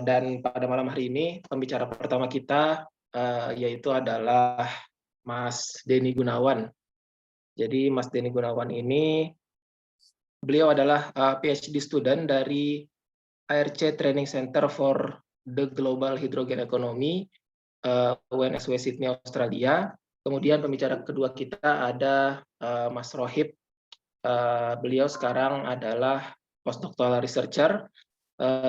Dan pada malam hari ini pembicara pertama kita yaitu adalah Mas Denny Gunawan. Jadi Mas Denny Gunawan ini beliau adalah PhD student dari ARC Training Center for the Global Hydrogen Economy UNSW Sydney Australia. Kemudian pembicara kedua kita ada Mas Rohib. Beliau sekarang adalah postdoctoral researcher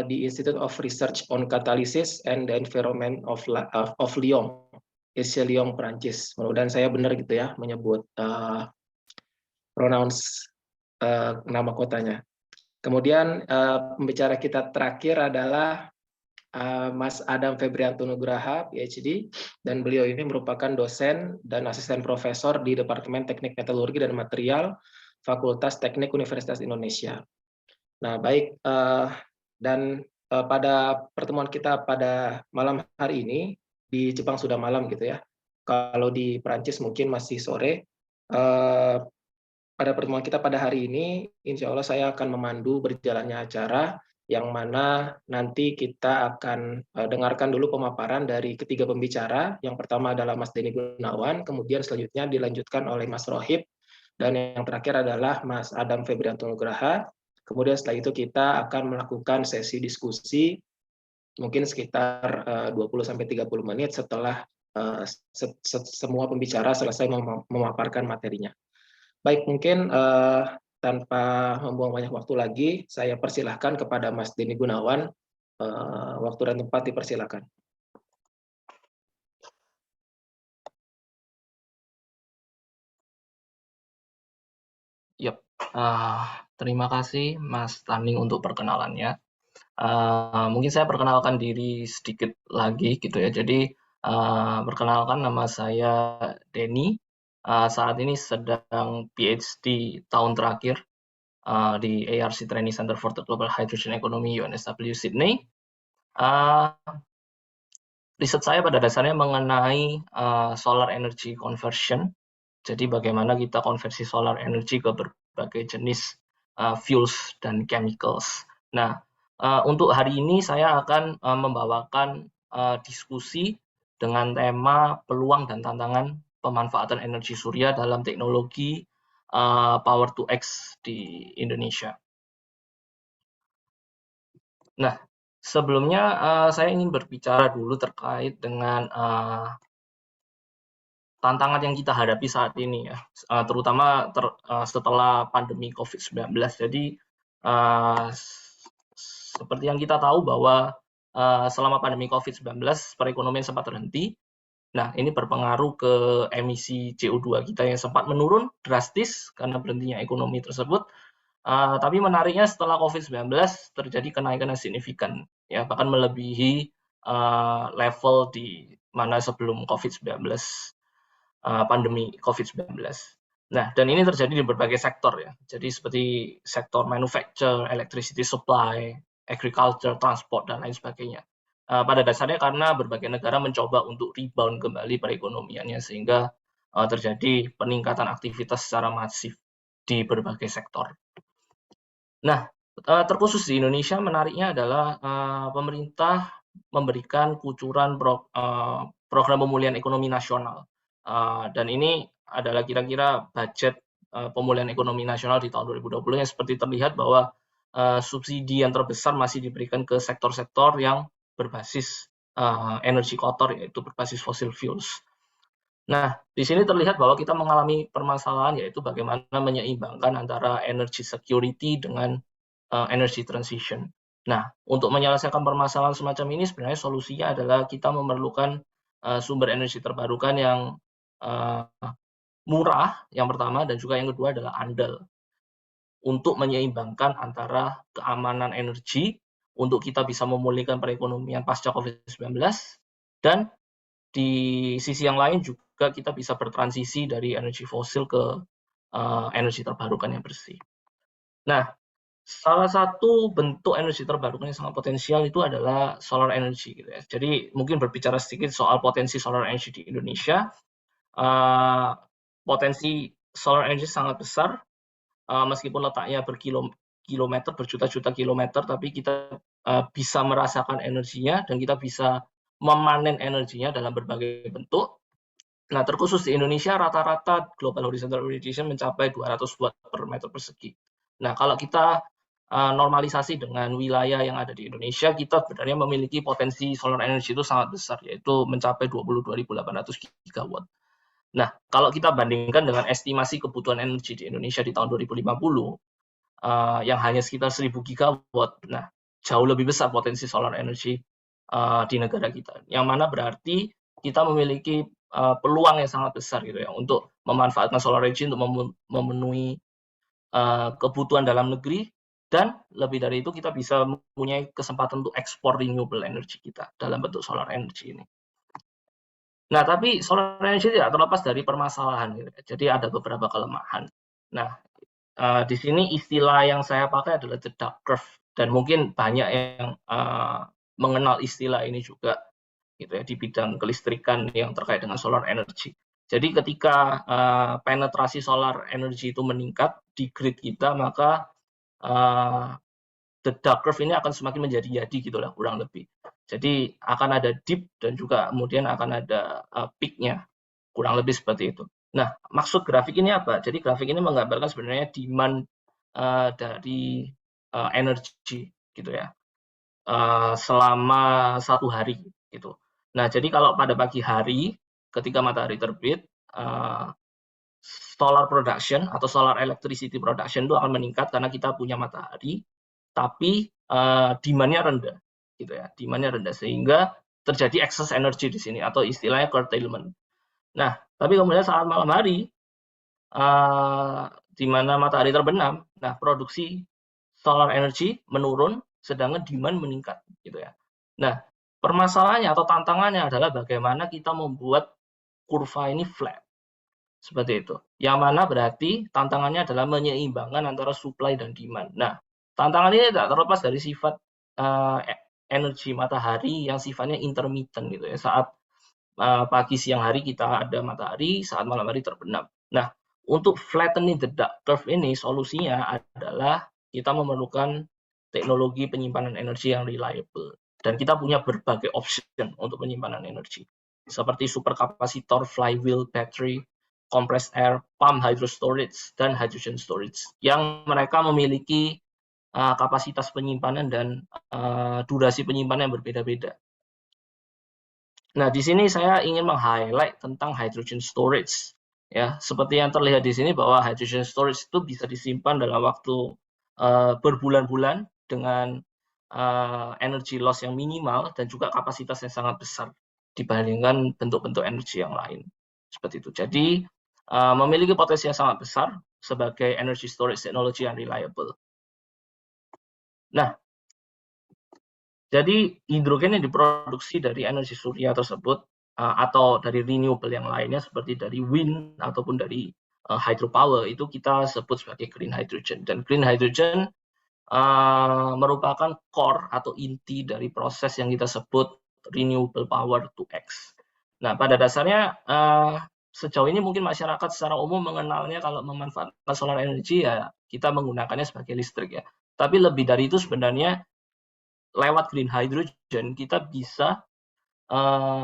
di Institute of Research on Catalysis and the Environment of Lyon, Lyon, Prancis. Mudah-mudahan saya benar gitu ya menyebut pronounce nama kotanya. Kemudian pembicara kita terakhir adalah Mas Adam Febrianto Nugraha, PhD, dan beliau ini merupakan dosen dan asisten profesor di Departemen Teknik Metalurgi dan Material Fakultas Teknik Universitas Indonesia. Nah, baik, dan pada pertemuan kita pada malam hari ini, di Jepang sudah malam gitu ya, kalau di Perancis mungkin masih sore. Pada pertemuan kita pada hari ini, insya Allah saya akan memandu berjalannya acara, yang mana nanti kita akan dengarkan dulu pemaparan dari ketiga pembicara. Yang pertama adalah Mas Denny Gunawan, kemudian selanjutnya dilanjutkan oleh Mas Rohib, dan yang terakhir adalah Mas Adam Febrianto Nugraha. Kemudian setelah itu kita akan melakukan sesi diskusi mungkin sekitar 20-30 menit setelah semua pembicara selesai memaparkan materinya. Baik, mungkin tanpa membuang banyak waktu lagi, saya persilahkan kepada Mas Denny Gunawan. Waktu dan tempat dipersilakan. Yap, terima kasih Mas Taning untuk perkenalannya. Mungkin saya perkenalkan diri sedikit lagi gitu ya. Jadi perkenalkan, nama saya Denny. Saat ini sedang PhD tahun terakhir di ARC Training Center for the Global Hydrogen Economy UNSW Sydney. Riset saya pada dasarnya mengenai solar energy conversion. Jadi bagaimana kita konversi solar energy ke berbagai jenis fuels dan chemicals. Nah, untuk hari ini saya akan membawakan diskusi dengan tema peluang dan tantangan pemanfaatan energi surya dalam teknologi Power to X di Indonesia. Nah, sebelumnya saya ingin berbicara dulu terkait dengan tantangan yang kita hadapi saat ini ya, terutama setelah pandemi COVID-19. Jadi seperti yang kita tahu bahwa selama pandemi COVID-19 perekonomian sempat terhenti. Nah, ini berpengaruh ke emisi CO2 kita yang sempat menurun drastis karena berhentinya ekonomi tersebut. Tapi menariknya setelah COVID-19 terjadi kenaikan yang signifikan, ya, bahkan melebihi level di mana sebelum COVID-19, pandemi COVID-19. Nah, dan ini terjadi di berbagai sektor ya. Jadi seperti sektor manufacture, electricity supply, agriculture, transport, dan lain sebagainya. Pada dasarnya karena berbagai negara mencoba untuk rebound kembali perekonomiannya sehingga terjadi peningkatan aktivitas secara masif di berbagai sektor. Nah, terkhusus di Indonesia menariknya adalah pemerintah memberikan kucuran program pemulihan ekonomi nasional. Dan ini adalah kira-kira budget pemulihan ekonomi nasional di tahun 2020 yang seperti terlihat bahwa subsidi yang terbesar masih diberikan ke sektor-sektor yang berbasis energi kotor, yaitu berbasis fossil fuels. Nah, di sini terlihat bahwa kita mengalami permasalahan, yaitu bagaimana menyeimbangkan antara energy security dengan energy transition. Nah, untuk menyelesaikan permasalahan semacam ini sebenarnya solusinya adalah kita memerlukan sumber energi terbarukan yang murah, yang pertama, dan juga yang kedua adalah andal, untuk menyeimbangkan antara keamanan energi untuk kita bisa memulihkan perekonomian pasca COVID-19, dan di sisi yang lain juga kita bisa bertransisi dari energi fosil ke energi terbarukan yang bersih. Nah, salah satu bentuk energi terbarukan yang sangat potensial itu adalah solar energy gitu ya. Jadi mungkin berbicara sedikit soal potensi solar energy di Indonesia. Potensi solar energy sangat besar, meskipun letaknya berkilometer, berjuta-juta kilometer, tapi kita bisa merasakan energinya dan kita bisa memanen energinya dalam berbagai bentuk. Nah, terkhusus di Indonesia rata-rata global horizontal irradiation mencapai 200 watt per meter persegi. Nah, kalau kita normalisasi dengan wilayah yang ada di Indonesia, kita sebenarnya memiliki potensi solar energy itu sangat besar, yaitu mencapai 22.800 gigawatt. Nah, kalau kita bandingkan dengan estimasi kebutuhan energi di Indonesia di tahun 2050, yang hanya sekitar 1.000 gigawatt, nah jauh lebih besar potensi solar energy di negara kita. Yang mana berarti kita memiliki peluang yang sangat besar gitu ya untuk memanfaatkan solar energy untuk memenuhi kebutuhan dalam negeri, dan lebih dari itu kita bisa mempunyai kesempatan untuk ekspor renewable energy kita dalam bentuk solar energy ini. Nah, tapi solar energy tidak terlepas dari permasalahan gitu. Jadi ada beberapa kelemahan. Nah, di sini istilah yang saya pakai adalah the duck curve, dan mungkin banyak yang mengenal istilah ini juga gitu ya di bidang kelistrikan yang terkait dengan solar energy. Jadi ketika penetrasi solar energy itu meningkat di grid kita, maka the duck curve ini akan semakin menjadi-jadi gitulah kurang lebih. Jadi akan ada dip dan juga kemudian akan ada peak-nya, kurang lebih seperti itu. Nah, maksud grafik ini apa? Jadi grafik ini menggambarkan sebenarnya demand dari energi gitu ya selama 1 hari gitu. Nah, jadi kalau pada pagi hari ketika matahari terbit, solar production atau solar electricity production itu akan meningkat karena kita punya matahari, tapi demand-nya rendah gitu ya, demand-nya rendah sehingga terjadi excess energy di sini atau istilahnya curtailment. Nah, tapi kemudian saat malam hari di mana matahari terbenam, nah produksi solar energy menurun, sedangkan demand meningkat, gitu ya. Nah, permasalahannya atau tantangannya adalah bagaimana kita membuat kurva ini flat, seperti itu. Yang mana berarti tantangannya adalah menyeimbangkan antara supply dan demand. Nah, tantangan ini tidak terlepas dari sifat energi matahari yang sifatnya intermittent, gitu ya. Saat pagi siang hari kita ada matahari, saat malam hari terbenam. Nah, untuk flattening the duck curve ini solusinya adalah kita memerlukan teknologi penyimpanan energi yang reliable, dan kita punya berbagai option untuk penyimpanan energi seperti superkapasitor, flywheel, battery, compressed air, pump hydro storage, dan hydrogen storage yang mereka memiliki kapasitas penyimpanan dan durasi penyimpanan yang berbeda-beda. Nah, di sini saya ingin meng-highlight tentang hydrogen storage. Ya, seperti yang terlihat di sini bahwa hydrogen storage itu bisa disimpan dalam waktu berbulan-bulan dengan energy loss yang minimal dan juga kapasitas yang sangat besar dibandingkan bentuk-bentuk energi yang lain. Seperti itu. Jadi, memiliki potensi yang sangat besar sebagai energy storage technology yang reliable. Nah, jadi hidrogen yang diproduksi dari energi surya tersebut atau dari renewable yang lainnya seperti dari wind ataupun dari hydropower itu kita sebut sebagai green hydrogen. Dan green hydrogen merupakan core atau inti dari proses yang kita sebut renewable power to X. Nah, pada dasarnya sejauh ini mungkin masyarakat secara umum mengenalnya kalau memanfaatkan solar energy ya kita menggunakannya sebagai listrik ya. Tapi lebih dari itu sebenarnya lewat green hydrogen kita bisa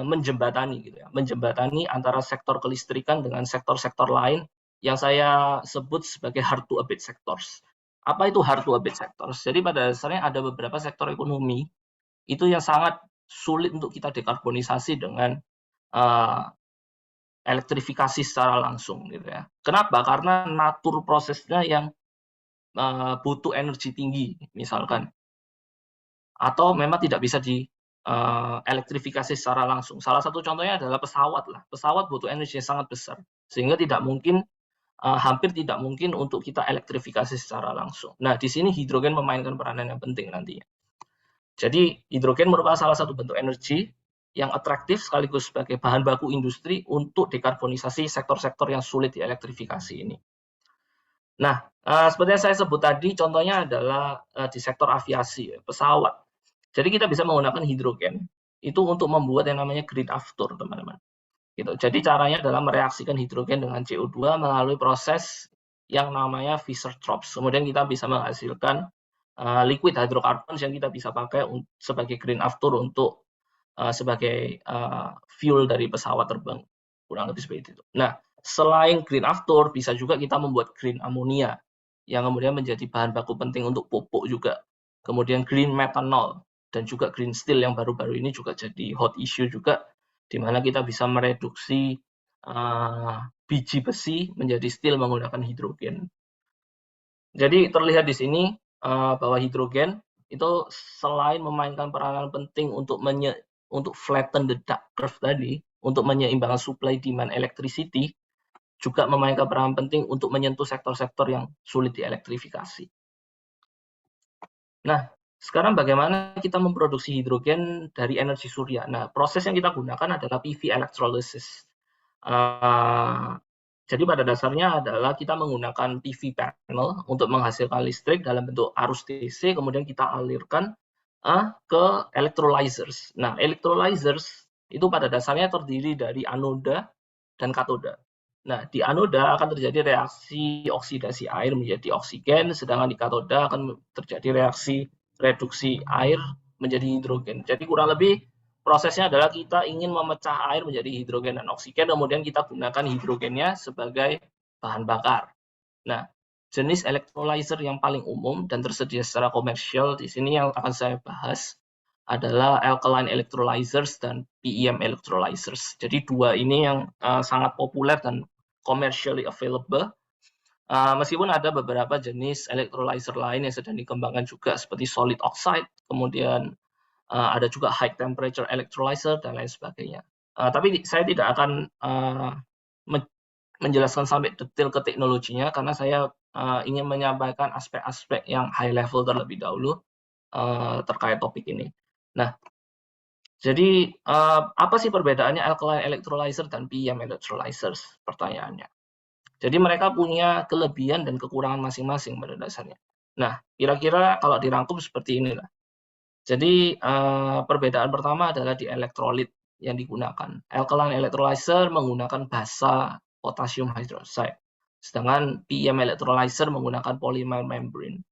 menjembatani gitu ya, menjembatani antara sektor kelistrikan dengan sektor-sektor lain yang saya sebut sebagai hard to abate sectors. Apa itu hard to abate sectors? Jadi pada dasarnya ada beberapa sektor ekonomi itu yang sangat sulit untuk kita dekarbonisasi dengan elektrifikasi secara langsung gitu ya. Kenapa? Karena natur prosesnya yang butuh energi tinggi misalkan, atau memang tidak bisa di elektrifikasi secara langsung. Salah satu contohnya adalah pesawat lah. Pesawat butuh energi yang sangat besar, sehingga tidak mungkin, hampir tidak mungkin untuk kita elektrifikasi secara langsung. Nah, di sini hidrogen memainkan peranan yang penting nantinya. Jadi, hidrogen merupakan salah satu bentuk energi yang atraktif sekaligus sebagai bahan baku industri untuk dekarbonisasi sektor-sektor yang sulit dielektrifikasi ini. Nah, seperti yang saya sebut tadi, contohnya adalah di sektor aviasi, pesawat. Jadi kita bisa menggunakan hidrogen itu untuk membuat yang namanya green after, teman-teman. Gitu. Jadi caranya adalah mereaksikan hidrogen dengan CO2 melalui proses yang namanya Fischer-Tropsch. Kemudian kita bisa menghasilkan liquid hydrocarbons yang kita bisa pakai sebagai green after untuk sebagai fuel dari pesawat terbang, kurang lebih seperti itu. Nah, selain green after, bisa juga kita membuat green ammonia yang kemudian menjadi bahan baku penting untuk pupuk juga. Kemudian green methanol dan juga green steel yang baru-baru ini juga jadi hot issue juga, di mana kita bisa mereduksi biji besi menjadi steel menggunakan hidrogen. Jadi terlihat di sini bahwa hidrogen itu selain memainkan peranan penting untuk flatten the duck curve tadi, untuk menyeimbangkan supply demand electricity, juga memainkan peran penting untuk menyentuh sektor-sektor yang sulit dielektrifikasi. Nah, sekarang bagaimana kita memproduksi hidrogen dari energi surya? Nah, proses yang kita gunakan adalah PV electrolysis. Jadi pada dasarnya adalah kita menggunakan PV panel untuk menghasilkan listrik dalam bentuk arus DC, kemudian kita alirkan ke electrolyzers. Nah, electrolyzers itu pada dasarnya terdiri dari anoda dan katoda. Nah, di anoda akan terjadi reaksi oksidasi air menjadi oksigen, sedangkan di katoda akan terjadi reaksi reduksi air menjadi hidrogen. Jadi kurang lebih prosesnya adalah kita ingin memecah air menjadi hidrogen dan oksigen, kemudian kita gunakan hidrogennya sebagai bahan bakar. Nah, jenis electrolyzer yang paling umum dan tersedia secara komersial di sini yang akan saya bahas adalah alkaline electrolyzers dan PEM electrolyzers. Jadi dua ini yang sangat populer dan commercially available. Meskipun ada beberapa jenis electrolyzer lain yang sedang dikembangkan juga seperti solid oxide, kemudian ada juga high temperature electrolyzer dan lain sebagainya. Tapi saya tidak akan menjelaskan sampai detail ke teknologinya karena saya ingin menyampaikan aspek-aspek yang high level terlebih dahulu terkait topik ini. Nah, jadi apa sih perbedaannya alkaline electrolyzer dan PEM electrolyzers? Pertanyaannya. Jadi mereka punya kelebihan dan kekurangan masing-masing pada dasarnya. Nah, kira-kira kalau dirangkum seperti inilah. Jadi perbedaan pertama adalah di elektrolit yang digunakan. Alkaline electrolyzer menggunakan basa potassium hydroxide, sedangkan PEM electrolyzer menggunakan polymer membrane.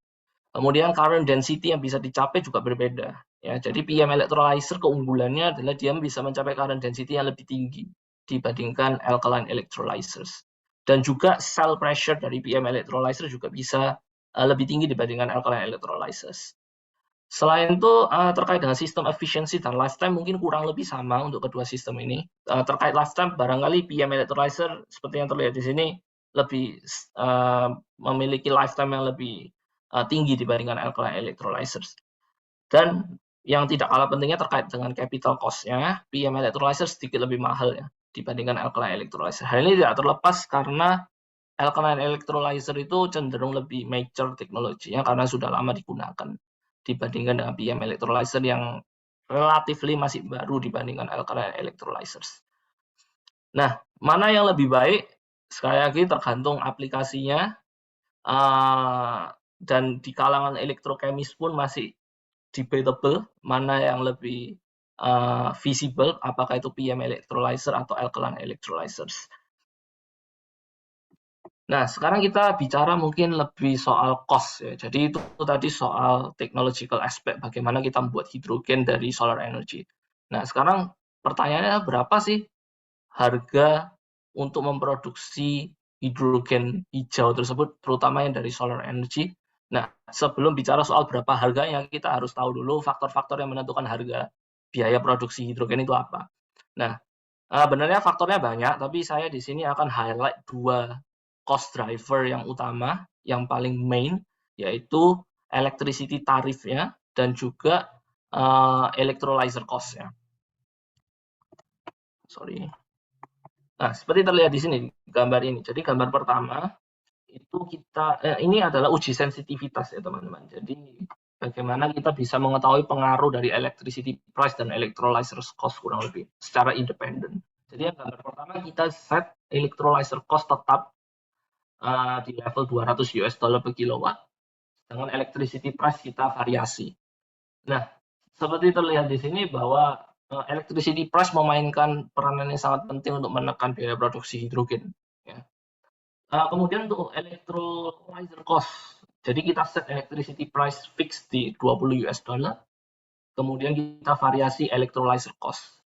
Kemudian current density yang bisa dicapai juga berbeda. Ya, jadi PEM electrolyzer keunggulannya adalah dia bisa mencapai current density yang lebih tinggi dibandingkan alkaline electrolyzers. Dan juga cell pressure dari PEM electrolyzer juga bisa lebih tinggi dibandingkan alkaline electrolyzers. Selain itu, terkait dengan sistem efisiensi dan lifetime mungkin kurang lebih sama untuk kedua sistem ini. Terkait lifetime, barangkali PEM electrolyzer seperti yang terlihat di sini lebih memiliki lifetime yang lebih tinggi dibandingkan alkaline electrolyzers. Dan yang tidak kalah pentingnya terkait dengan capital cost-nya, PEM electrolyzer sedikit lebih mahal ya dibandingkan alkaline electrolyzer. Hal ini tidak terlepas karena alkaline electrolyzer itu cenderung lebih mature teknologinya karena sudah lama digunakan dibandingkan dengan PEM electrolyzer yang relatively masih baru dibandingkan alkaline electrolyzers. Nah, mana yang lebih baik? Sekali lagi tergantung aplikasinya, dan di kalangan elektrokemis pun masih debatable mana yang lebih visible, apakah itu PEM electrolyzer atau alkaline electrolyzers. Nah, sekarang kita bicara mungkin lebih soal cost ya. Jadi itu tadi soal technological aspect, bagaimana kita membuat hidrogen dari solar energy. Nah, sekarang pertanyaannya berapa sih harga untuk memproduksi hidrogen hijau tersebut, terutama yang dari solar energy. Nah, sebelum bicara soal berapa harganya, kita harus tahu dulu faktor-faktor yang menentukan harga biaya produksi hidrogen itu apa. Nah, benarnya faktornya banyak, tapi saya di sini akan highlight dua cost driver yang utama, yang paling main, yaitu electricity tarifnya dan juga electrolyzer cost-nya. Sorry. Nah, seperti terlihat di sini gambar ini. Jadi gambar pertama itu ini adalah uji sensitivitas ya teman-teman. Jadi bagaimana kita bisa mengetahui pengaruh dari electricity price dan electrolyzer cost kurang lebih secara independen. Jadi yang gambar pertama kita set electrolyzer cost tetap di level 200 US dollar per kilowatt, dengan electricity price kita variasi. Nah, seperti terlihat di sini bahwa electricity price memainkan peranan yang sangat penting untuk menekan biaya produksi hidrogen. Ya. Kemudian untuk electrolyzer cost, Jadi kita set electricity price fix di 20 US dollar, kemudian kita variasi electrolyzer cost.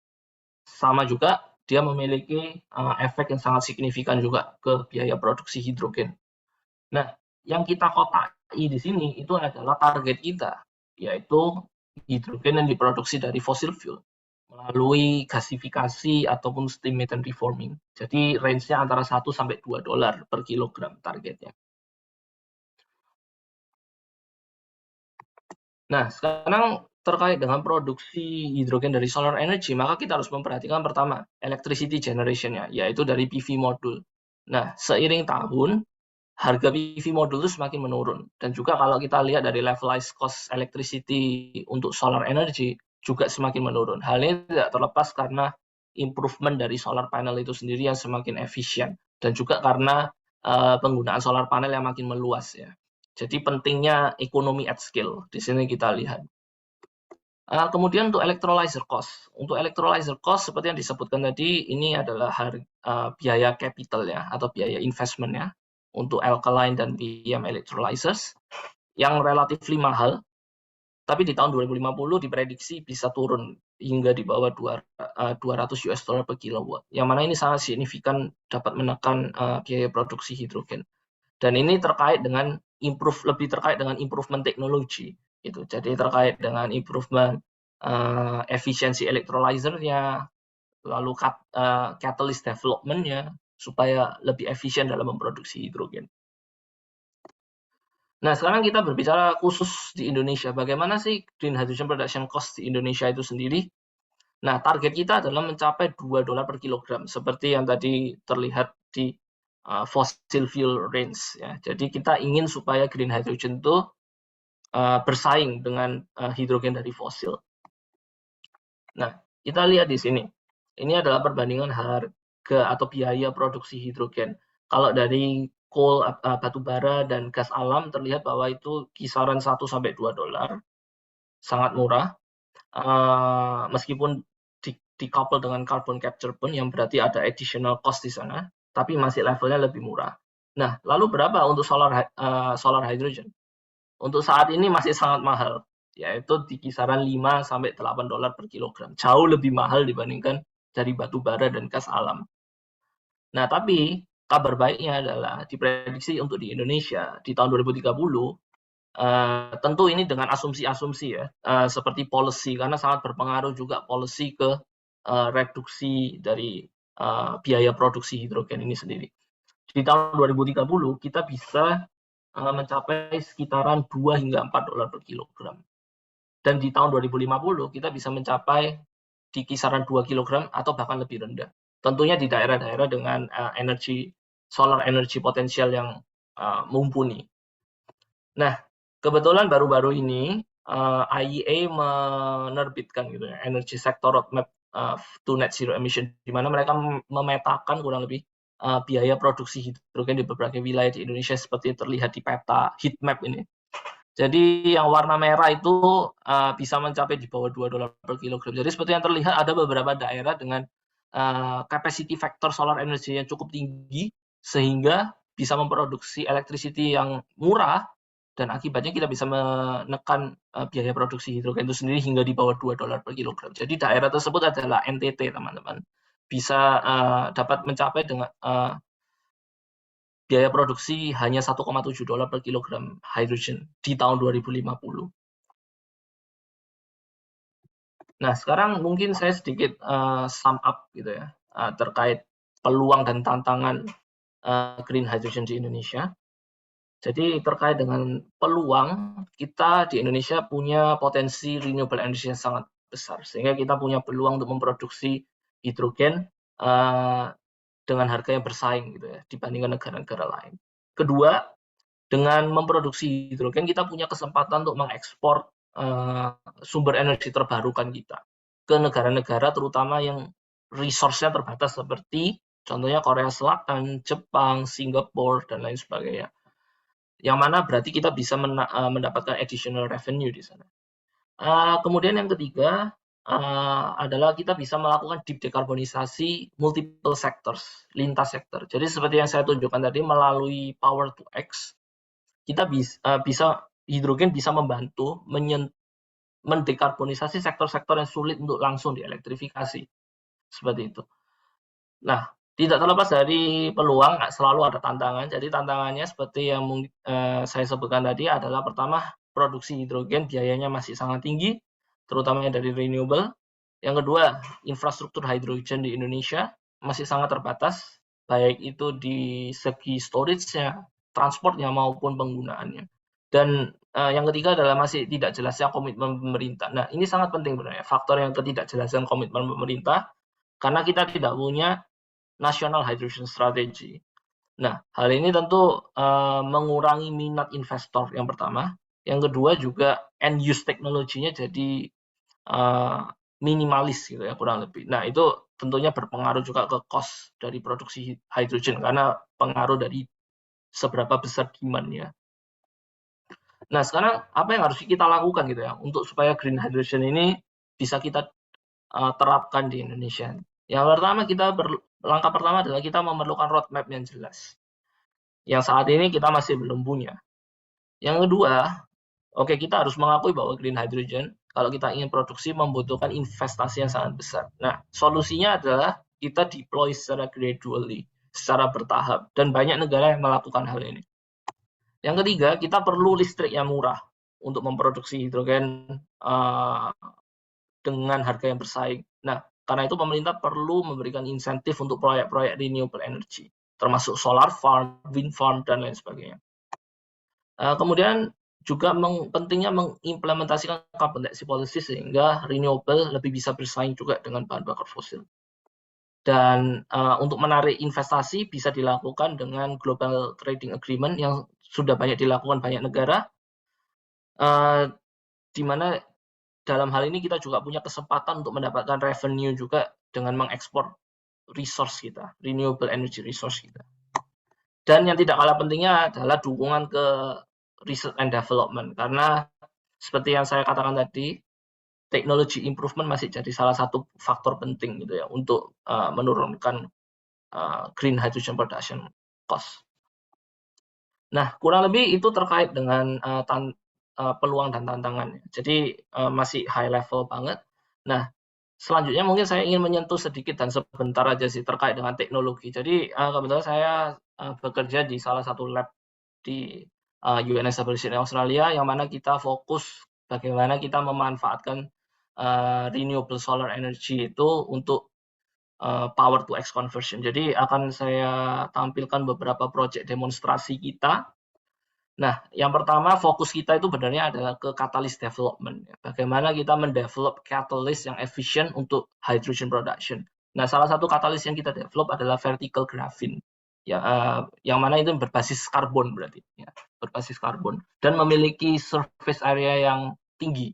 Sama juga dia memiliki efek yang sangat signifikan juga ke biaya produksi hidrogen. Nah, yang kita kotai di sini itu adalah target kita, yaitu hidrogen yang diproduksi dari fossil fuel melalui gasifikasi ataupun steam methane reforming. Jadi range-nya antara 1 sampai 2 dolar per kilogram targetnya. Nah, sekarang terkait dengan produksi hidrogen dari solar energy, maka kita harus memperhatikan pertama, electricity generation-nya, yaitu dari PV modul. Nah, seiring tahun, harga PV modul itu semakin menurun. Dan juga kalau kita lihat dari levelized cost electricity untuk solar energy, juga semakin menurun. Hal ini tidak terlepas karena improvement dari solar panel itu sendiri yang semakin efisien. Dan juga karena penggunaan solar panel yang makin meluas ya. Jadi pentingnya ekonomi at scale, di sini kita lihat. Kemudian untuk electrolyzer cost. Untuk electrolyzer cost, seperti yang disebutkan tadi, ini adalah biaya capital ya, atau biaya investment ya, untuk alkaline dan PEM electrolyzers, yang relatif mahal, tapi di tahun 2050 diprediksi bisa turun hingga di bawah 200 US dollar per kilowatt, yang mana ini sangat signifikan dapat menekan biaya produksi hidrogen. Dan ini terkait dengan lebih terkait dengan improvement teknologi gitu. Jadi terkait dengan improvement efisiensi electrolyzer-nya, lalu catalyst development-nya supaya lebih efisien dalam memproduksi hidrogen. Nah, sekarang kita berbicara khusus di Indonesia. Bagaimana sih green hydrogen production cost di Indonesia itu sendiri? Nah, target kita adalah mencapai 2 dolar per kilogram, seperti yang tadi terlihat di fossil fuel range ya. Jadi kita ingin supaya green hydrogen itu bersaing dengan hidrogen dari fosil. Nah, kita lihat di sini. Ini adalah perbandingan harga atau biaya produksi hidrogen. Kalau dari coal, batu bara dan gas alam terlihat bahwa itu kisaran 1 sampai 2 dolar. Sangat murah. Meskipun decouple dengan carbon capture pun yang berarti ada additional cost di sana, tapi masih levelnya lebih murah. Nah, lalu berapa untuk solar hydrogen? Untuk saat ini masih sangat mahal, yaitu di kisaran 5 sampai 8 dolar per kilogram. Jauh lebih mahal dibandingkan dari batu bara dan gas alam. Nah, tapi kabar baiknya adalah diprediksi untuk di Indonesia di tahun 2030 tentu ini dengan asumsi-asumsi ya, seperti policy, karena sangat berpengaruh juga policy ke reduksi dari biaya produksi hidrogen ini sendiri. Di tahun 2030 kita bisa mencapai sekitaran 2 hingga 4 dolar per kilogram. Dan di tahun 2050 kita bisa mencapai di kisaran 2 kilogram atau bahkan lebih rendah. Tentunya di daerah-daerah dengan solar energy potensial yang mumpuni. Nah, kebetulan baru-baru ini IEA menerbitkan gitu ya, Energy Sector Roadmap to Net Zero Emission, di mana mereka memetakan kurang lebih biaya produksi hidrogen di berbagai wilayah di Indonesia seperti terlihat di peta heat map ini. Jadi yang warna merah itu bisa mencapai di bawah 2 dolar per kilogram. Jadi seperti yang terlihat ada beberapa daerah dengan capacity factor solar energy yang cukup tinggi sehingga bisa memproduksi electricity yang murah, dan akibatnya kita bisa menekan biaya produksi hidrogen itu sendiri hingga di bawah 2 dolar per kilogram. Jadi daerah tersebut adalah NTT, teman-teman. Bisa dapat mencapai dengan biaya produksi hanya 1,7 dolar per kilogram hydrogen di tahun 2050. Nah, sekarang mungkin saya sedikit sum up gitu ya, terkait peluang dan tantangan green hydrogen di Indonesia. Jadi terkait dengan peluang, kita di Indonesia punya potensi renewable energy yang sangat besar, sehingga kita punya peluang untuk memproduksi hidrogen dengan harga yang bersaing gitu ya, dibandingkan negara-negara lain. Kedua, dengan memproduksi hidrogen kita punya kesempatan untuk mengekspor sumber energi terbarukan kita ke negara-negara terutama yang resource-nya terbatas seperti contohnya Korea Selatan, Jepang, Singapura, dan lain sebagainya. Yang mana berarti kita bisa mendapatkan additional revenue di sana. Kemudian yang ketiga adalah kita bisa melakukan deep dekarbonisasi multiple sectors, lintas sektor. Jadi seperti yang saya tunjukkan tadi melalui Power to X, kita hidrogen bisa membantu mendekarbonisasi sektor-sektor yang sulit untuk langsung dielektrifikasi. Seperti itu. Nah, tidak terlepas dari peluang, selalu ada tantangan. Jadi tantangannya seperti yang saya sebutkan tadi adalah pertama, produksi hidrogen biayanya masih sangat tinggi, terutama dari renewable. Yang kedua, infrastruktur hidrogen di Indonesia masih sangat terbatas, baik itu di segi storage-nya, transportnya, maupun penggunaannya. Dan yang ketiga adalah masih tidak jelasnya komitmen pemerintah. Nah, ini sangat penting sebenarnya, faktor yang ketidakjelasan komitmen pemerintah, karena kita tidak punya National Hydrogen Strategy. Nah, hal ini tentu mengurangi minat investor yang pertama. Yang kedua juga end use teknologinya jadi minimalis gitu ya, kurang lebih. Nah, itu tentunya berpengaruh juga ke cost dari produksi hydrogen karena pengaruh dari seberapa besar demand-nya. Nah, sekarang apa yang harus kita lakukan gitu ya untuk supaya green hydrogen ini bisa kita terapkan di Indonesia. Yang pertama, langkah pertama adalah kita memerlukan roadmap yang jelas. Yang saat ini kita masih belum punya. Yang kedua, kita harus mengakui bahwa green hydrogen, kalau kita ingin produksi, membutuhkan investasi yang sangat besar. Nah, solusinya adalah kita deploy secara gradually, secara bertahap, dan banyak negara yang melakukan hal ini. Yang ketiga, kita perlu listrik yang murah untuk memproduksi hidrogen dengan harga yang bersaing. Nah, karena itu pemerintah perlu memberikan insentif untuk proyek-proyek renewable energy, termasuk solar farm, wind farm, dan lain sebagainya. Kemudian juga pentingnya mengimplementasikan carbon tax policy sehingga renewable lebih bisa bersaing juga dengan bahan bakar fosil. Dan untuk menarik investasi bisa dilakukan dengan global trading agreement yang sudah banyak dilakukan banyak negara, di mana dalam hal ini kita juga punya kesempatan untuk mendapatkan revenue juga dengan mengekspor resource kita, renewable energy resource kita. Dan yang tidak kalah pentingnya adalah dukungan ke research and development, karena seperti yang saya katakan tadi, technology improvement masih jadi salah satu faktor penting gitu ya untuk menurunkan green hydrogen production cost. Nah, kurang lebih itu terkait dengan peluang dan tantangan. Jadi masih high level banget. Nah, selanjutnya mungkin saya ingin menyentuh sedikit dan sebentar aja sih terkait dengan teknologi. Jadi kebetulan saya bekerja di salah satu lab di UNSW Australia, yang mana kita fokus bagaimana kita memanfaatkan renewable solar energy itu untuk power to X conversion. Jadi akan saya tampilkan beberapa proyek demonstrasi kita. Nah, yang pertama fokus kita itu sebenarnya adalah ke catalyst development. Bagaimana kita mendevelop catalyst yang efisien untuk hydrogen production. Nah, salah satu catalyst yang kita develop adalah vertical graphene. Ya, yang mana itu berbasis karbon berarti, ya, berbasis karbon dan memiliki surface area yang tinggi,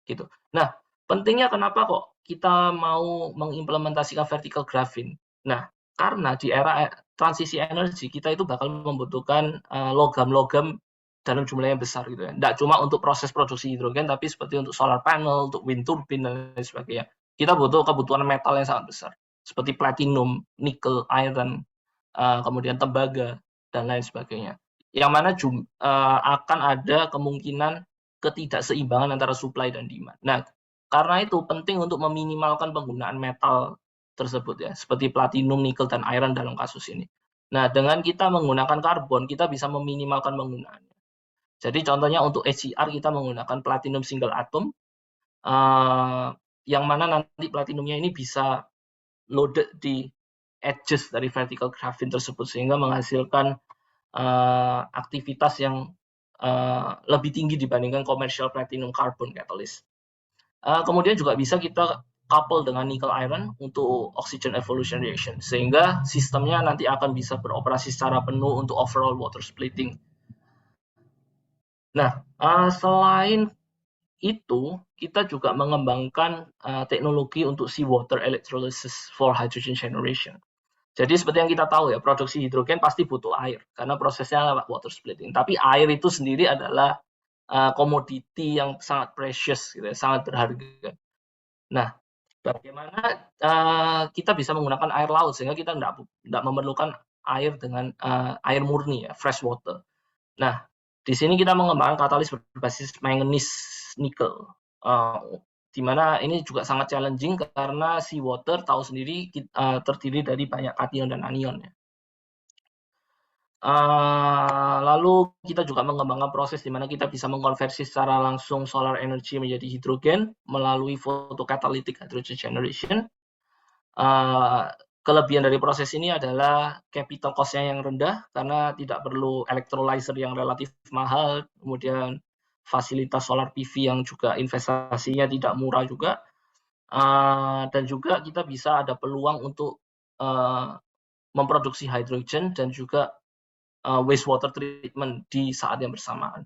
gitu. Nah, pentingnya kenapa kok kita mau mengimplementasikan vertical graphene? Nah, karena di era transisi energi kita itu bakal membutuhkan logam-logam dalam jumlah yang besar gitu ya. Tidak cuma untuk proses produksi hidrogen, tapi seperti untuk solar panel, untuk wind turbine dan lain sebagainya. Kita butuh kebutuhan metal yang sangat besar, seperti platinum, nikel, iron, kemudian tembaga dan lain sebagainya. Yang mana akan ada kemungkinan ketidakseimbangan antara supply dan demand. Nah, karena itu penting untuk meminimalkan penggunaan metal tersebut ya, seperti platinum, nikel, dan iron dalam kasus ini. Nah, dengan kita menggunakan karbon, kita bisa meminimalkan penggunaannya. Jadi contohnya untuk HCR kita menggunakan platinum single atom, yang mana nanti platinumnya ini bisa loaded di edges dari vertical graphene tersebut, sehingga menghasilkan aktivitas yang lebih tinggi dibandingkan commercial platinum carbon catalyst. Kemudian juga bisa kita couple dengan nickel iron untuk oxygen evolution reaction, sehingga sistemnya nanti akan bisa beroperasi secara penuh untuk overall water splitting. Nah, selain itu, kita juga mengembangkan teknologi untuk seawater electrolysis for hydrogen generation. Jadi seperti yang kita tahu ya, produksi hidrogen pasti butuh air, karena prosesnya lewat water splitting. Tapi air itu sendiri adalah komoditi yang sangat precious, gitu ya, sangat berharga. Nah, bagaimana kita bisa menggunakan air laut sehingga kita tidak memerlukan air dengan air murni ya, fresh water. Nah, Di sini kita mengembangkan katalis berbasis manganese nikel, di mana ini juga sangat challenging karena seawater tahu sendiri terdiri dari banyak kation dan anion ya. Lalu kita juga mengembangkan proses di mana kita bisa mengkonversi secara langsung solar energy menjadi hidrogen melalui photocatalytic hydrogen generation. Kelebihan dari proses ini adalah capital cost-nya yang rendah karena tidak perlu electrolyzer yang relatif mahal, kemudian fasilitas solar PV yang juga investasinya tidak murah juga, dan juga kita bisa ada peluang untuk memproduksi hydrogen dan juga wastewater treatment di saat yang bersamaan.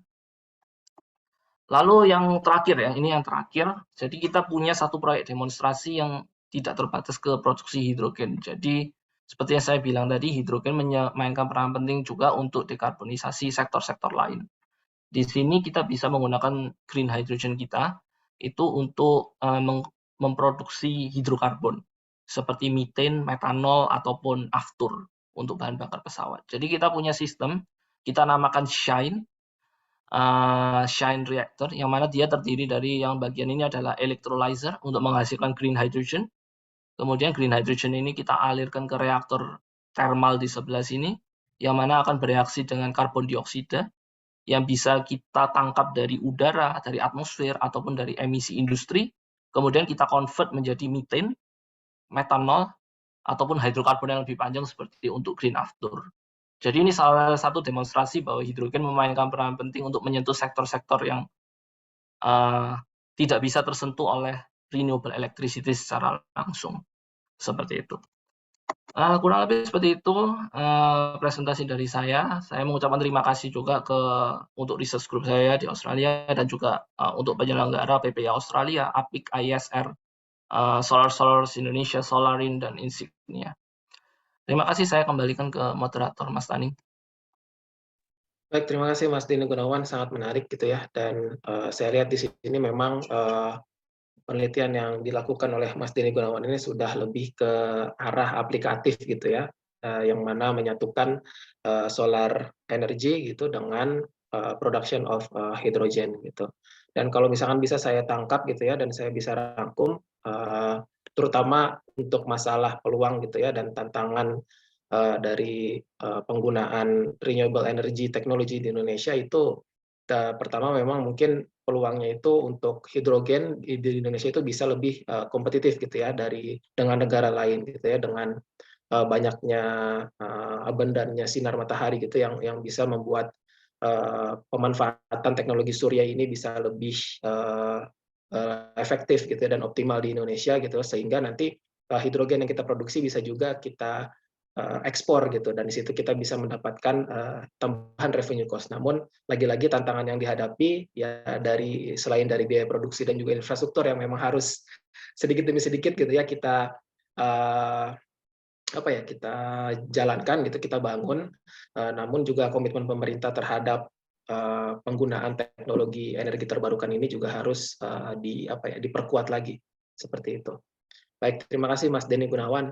Lalu yang terakhir ya, ini yang terakhir. Jadi kita punya satu proyek demonstrasi yang tidak terbatas ke produksi hidrogen. Jadi seperti yang saya bilang tadi, hidrogen memainkan peran penting juga untuk dekarbonisasi sektor-sektor lain. Di sini kita bisa menggunakan green hydrogen kita itu untuk memproduksi hidrokarbon seperti methane, metanol ataupun aftur untuk bahan bakar pesawat. Jadi kita punya sistem, kita namakan Shine reactor, yang mana dia terdiri dari yang bagian ini adalah electrolyzer untuk menghasilkan green hydrogen. Kemudian green hydrogen ini kita alirkan ke reaktor thermal di sebelah sini, yang mana akan bereaksi dengan karbon dioksida yang bisa kita tangkap dari udara, dari atmosfer, ataupun dari emisi industri. Kemudian kita convert menjadi methane, metanol, ataupun hidrokarbon yang lebih panjang seperti untuk green after. Jadi ini salah satu demonstrasi bahwa hidrogen memainkan peran penting untuk menyentuh sektor-sektor yang tidak bisa tersentuh oleh renewable electricity secara langsung. Seperti itu. Kurang lebih seperti itu presentasi dari saya. Saya mengucapkan terima kasih juga untuk research group saya di Australia dan juga untuk penyelenggara PPA Australia, APIC, ISR, Solar Source Indonesia, Solarin, dan Insignia. Terima kasih, saya kembalikan ke moderator Mas Tani. Baik, terima kasih Mas Dini Gunawan, sangat menarik gitu ya. Dan saya lihat di sini memang penelitian yang dilakukan oleh Mas Dini Gunawan ini sudah lebih ke arah aplikatif gitu ya, yang mana menyatukan solar energy gitu dengan production of hydrogen gitu. Dan kalau misalkan bisa saya tangkap gitu ya, dan saya bisa rangkum, terutama untuk masalah peluang gitu ya dan tantangan dari penggunaan renewable energy technology di Indonesia itu pertama memang mungkin peluangnya itu untuk hidrogen di Indonesia itu bisa lebih kompetitif gitu ya dengan negara lain gitu ya, dengan banyaknya abundannya sinar matahari gitu yang bisa membuat pemanfaatan teknologi surya ini bisa lebih efektif gitu ya, dan optimal di Indonesia gitu, sehingga nanti hidrogen yang kita produksi bisa juga kita ekspor gitu, dan di situ kita bisa mendapatkan tambahan revenue cost. Namun lagi-lagi tantangan yang dihadapi ya selain dari biaya produksi dan juga infrastruktur yang memang harus sedikit demi sedikit gitu ya kita kita jalankan gitu, kita bangun, namun juga komitmen pemerintah terhadap penggunaan teknologi energi terbarukan ini juga harus diperkuat lagi seperti itu. Baik, terima kasih Mas Denny Gunawan.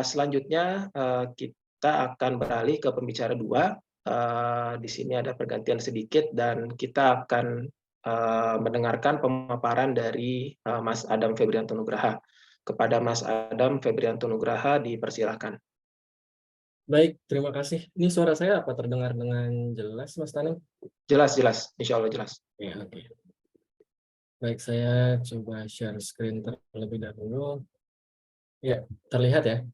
Selanjutnya kita akan beralih ke pembicara dua. Di sini ada pergantian sedikit dan kita akan mendengarkan pemaparan dari Mas Adam Febrianto Nugraha. Kepada Mas Adam Febrianto Nugraha dipersilakan. Baik, terima kasih. Ini suara saya apa terdengar dengan jelas, Mas Tani? Jelas, insya Allah jelas. Ya, oke. Baik, saya coba share screen terlebih dahulu. Ya, terlihat ya?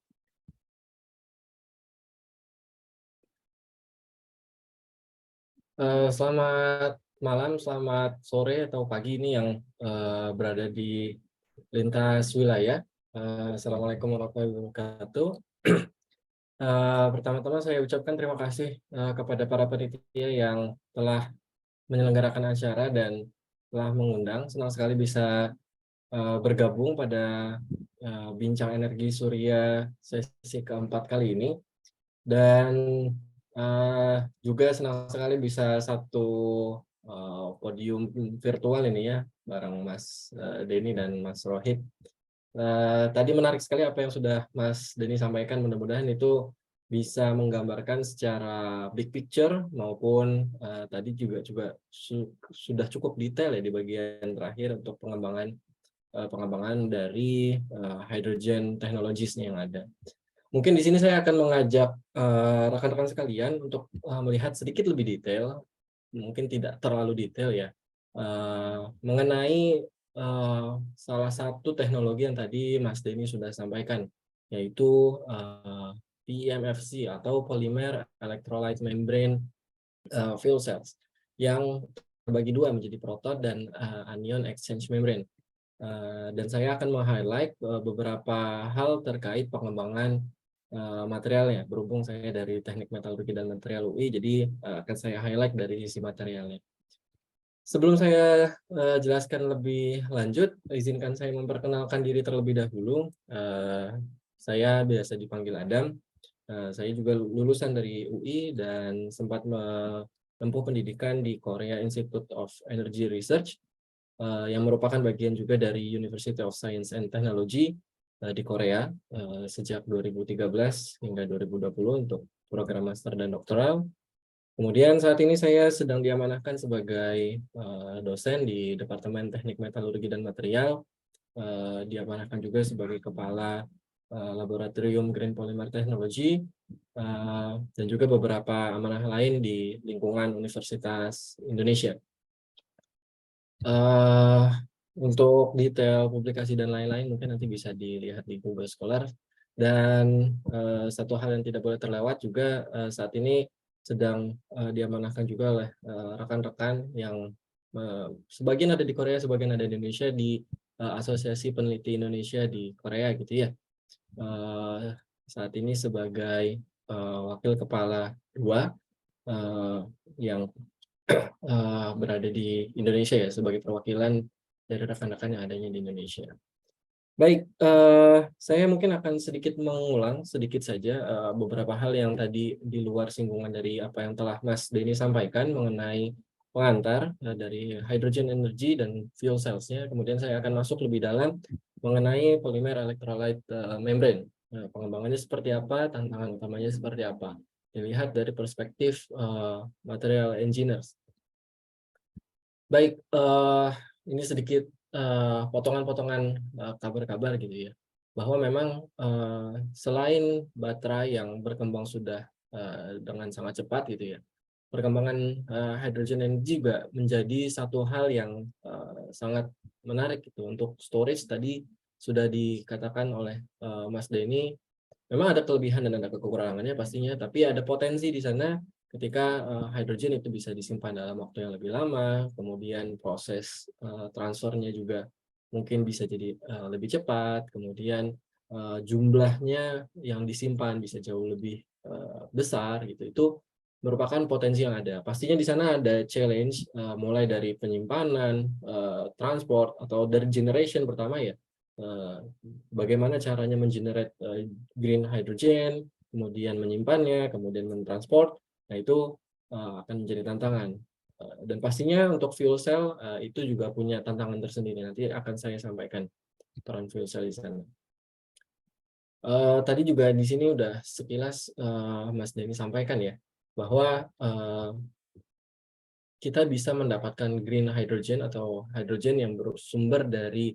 Selamat malam, selamat sore atau pagi ini yang berada di lintas wilayah. Assalamualaikum warahmatullahi wabarakatuh. Pertama-tama saya ucapkan terima kasih kepada para panitia yang telah menyelenggarakan acara dan telah mengundang. Senang sekali bisa bergabung pada bincang energi surya sesi keempat kali ini, dan juga senang sekali bisa satu podium virtual ini ya bareng Mas Denny dan Mas Rohit. Tadi menarik sekali apa yang sudah Mas Denny sampaikan, mudah-mudahan itu bisa menggambarkan secara big picture maupun tadi juga sudah cukup detail ya di bagian terakhir untuk pengembangan dari hydrogen technologies yang ada. Mungkin di sini saya akan mengajak rekan-rekan sekalian untuk melihat sedikit lebih detail, mungkin tidak terlalu detail ya, mengenai salah satu teknologi yang tadi Mas Denny sudah sampaikan, yaitu PEMFC atau Polymer Electrolyte Membrane Fuel Cells, yang terbagi dua menjadi proton dan anion exchange membrane. Dan saya akan meng-highlight beberapa hal terkait pengembangan materialnya, berhubung saya dari Teknik Metalurgi dan Material UI, jadi akan saya highlight dari sisi materialnya. Sebelum saya jelaskan lebih lanjut, izinkan saya memperkenalkan diri terlebih dahulu. Saya biasa dipanggil Adam. Saya juga lulusan dari UI dan sempat menempuh pendidikan di Korea Institute of Energy Research, yang merupakan bagian juga dari University of Science and Technology di Korea sejak 2013 hingga 2020 untuk program master dan doktoral. Kemudian saat ini saya sedang diamanahkan sebagai dosen di Departemen Teknik Metalurgi dan Material, diamanahkan juga sebagai kepala Laboratorium Green Polymer Technology, dan juga beberapa amanah lain di lingkungan Universitas Indonesia. Untuk detail publikasi dan lain-lain mungkin nanti bisa dilihat di Google Scholar. Dan satu hal yang tidak boleh terlewat juga, saat ini sedang diamanahkan juga oleh rekan-rekan yang sebagian ada di Korea, sebagian ada di Indonesia, di Asosiasi Peneliti Indonesia di Korea gitu ya. Saat ini sebagai wakil kepala 2 yang berada di Indonesia ya, sebagai perwakilan dari rekan-rekan yang adanya di Indonesia. Baik, saya mungkin akan sedikit mengulang sedikit saja beberapa hal yang tadi di luar singgungan dari apa yang telah Mas Denny sampaikan mengenai pengantar dari hydrogen energy dan fuel cells-nya. Kemudian saya akan masuk lebih dalam mengenai polymer electrolyte membrane. Pengembangannya seperti apa, tantangan utamanya seperti apa. Dilihat dari perspektif material engineers. Baik, ini sedikit potongan-potongan kabar-kabar gitu ya, bahwa memang selain baterai yang berkembang sudah dengan sangat cepat gitu ya, perkembangan hydrogen energy juga menjadi satu hal yang sangat menarik gitu. Untuk storage tadi sudah dikatakan oleh Mas Denny, memang ada kelebihan dan ada kekurangannya pastinya, tapi ada potensi di sana ketika hydrogen itu bisa disimpan dalam waktu yang lebih lama, kemudian proses transfernya juga mungkin bisa jadi lebih cepat, kemudian jumlahnya yang disimpan bisa jauh lebih besar gitu. Itu merupakan potensi yang ada. Pastinya di sana ada challenge mulai dari penyimpanan, transport, atau dari generation pertama ya. Bagaimana caranya mengenerate green hydrogen, kemudian menyimpannya, kemudian mentransport. Nah, itu akan menjadi tantangan. Dan pastinya untuk fuel cell itu juga punya tantangan tersendiri. Nanti akan saya sampaikan peran fuel cell di sana. Tadi juga di sini udah sekilas Mas Denny sampaikan ya, bahwa kita bisa mendapatkan green hydrogen atau hydrogen yang bersumber dari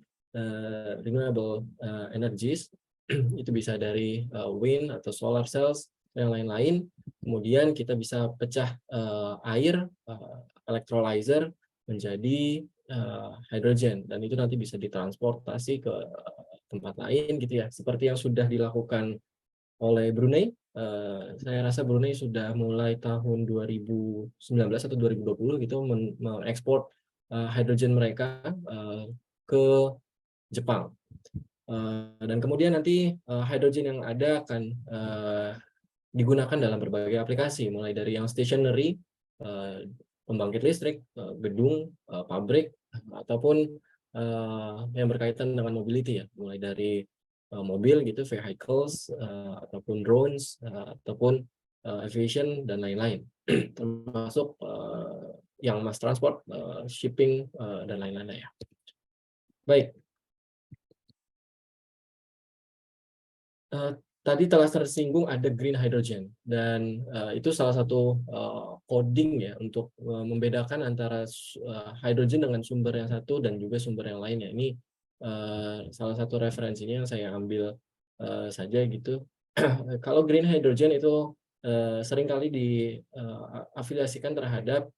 renewable energies. Itu bisa dari wind atau solar cells dan lain-lain. Kemudian kita bisa pecah air electrolyzer menjadi hidrogen, dan itu nanti bisa ditransportasi ke tempat lain gitu ya, seperti yang sudah dilakukan oleh Brunei. Saya rasa Brunei sudah mulai tahun 2019 atau 2020 gitu mengekspor hidrogen mereka ke Jepang. Dan kemudian nanti hidrogen yang ada akan digunakan dalam berbagai aplikasi, mulai dari yang stationary, pembangkit listrik, gedung, pabrik, ataupun yang berkaitan dengan mobility ya, mulai dari mobil gitu, vehicles, ataupun drones, ataupun aviation dan lain-lain, termasuk yang mass transport, shipping, dan lain-lain ya. Baik. tadi telah tersinggung ada green hydrogen, dan itu salah satu coding ya untuk membedakan antara hydrogen dengan sumber yang satu dan juga sumber yang lainnya. Ini salah satu referensinya yang saya ambil saja gitu. Kalau green hydrogen itu seringkali diafiliasikan terhadap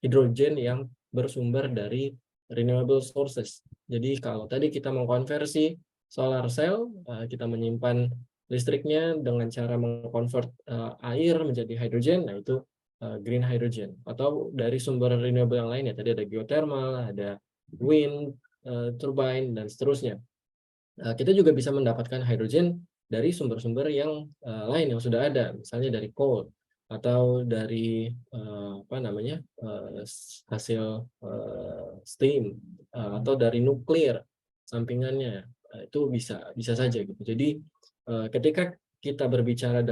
hidrogen yang bersumber dari renewable sources. Jadi kalau tadi kita mengkonversi solar cell, kita menyimpan listriknya dengan cara mengkonvert air menjadi hidrogen, nah itu green hydrogen. Atau dari sumber renewable yang lainnya, tadi ada geothermal, ada wind, turbine, dan seterusnya. Kita juga bisa mendapatkan hidrogen dari sumber-sumber yang lain yang sudah ada, misalnya dari coal atau dari hasil steam atau dari nuklir sampingannya, itu bisa saja gitu. Jadi ketika kita berbicara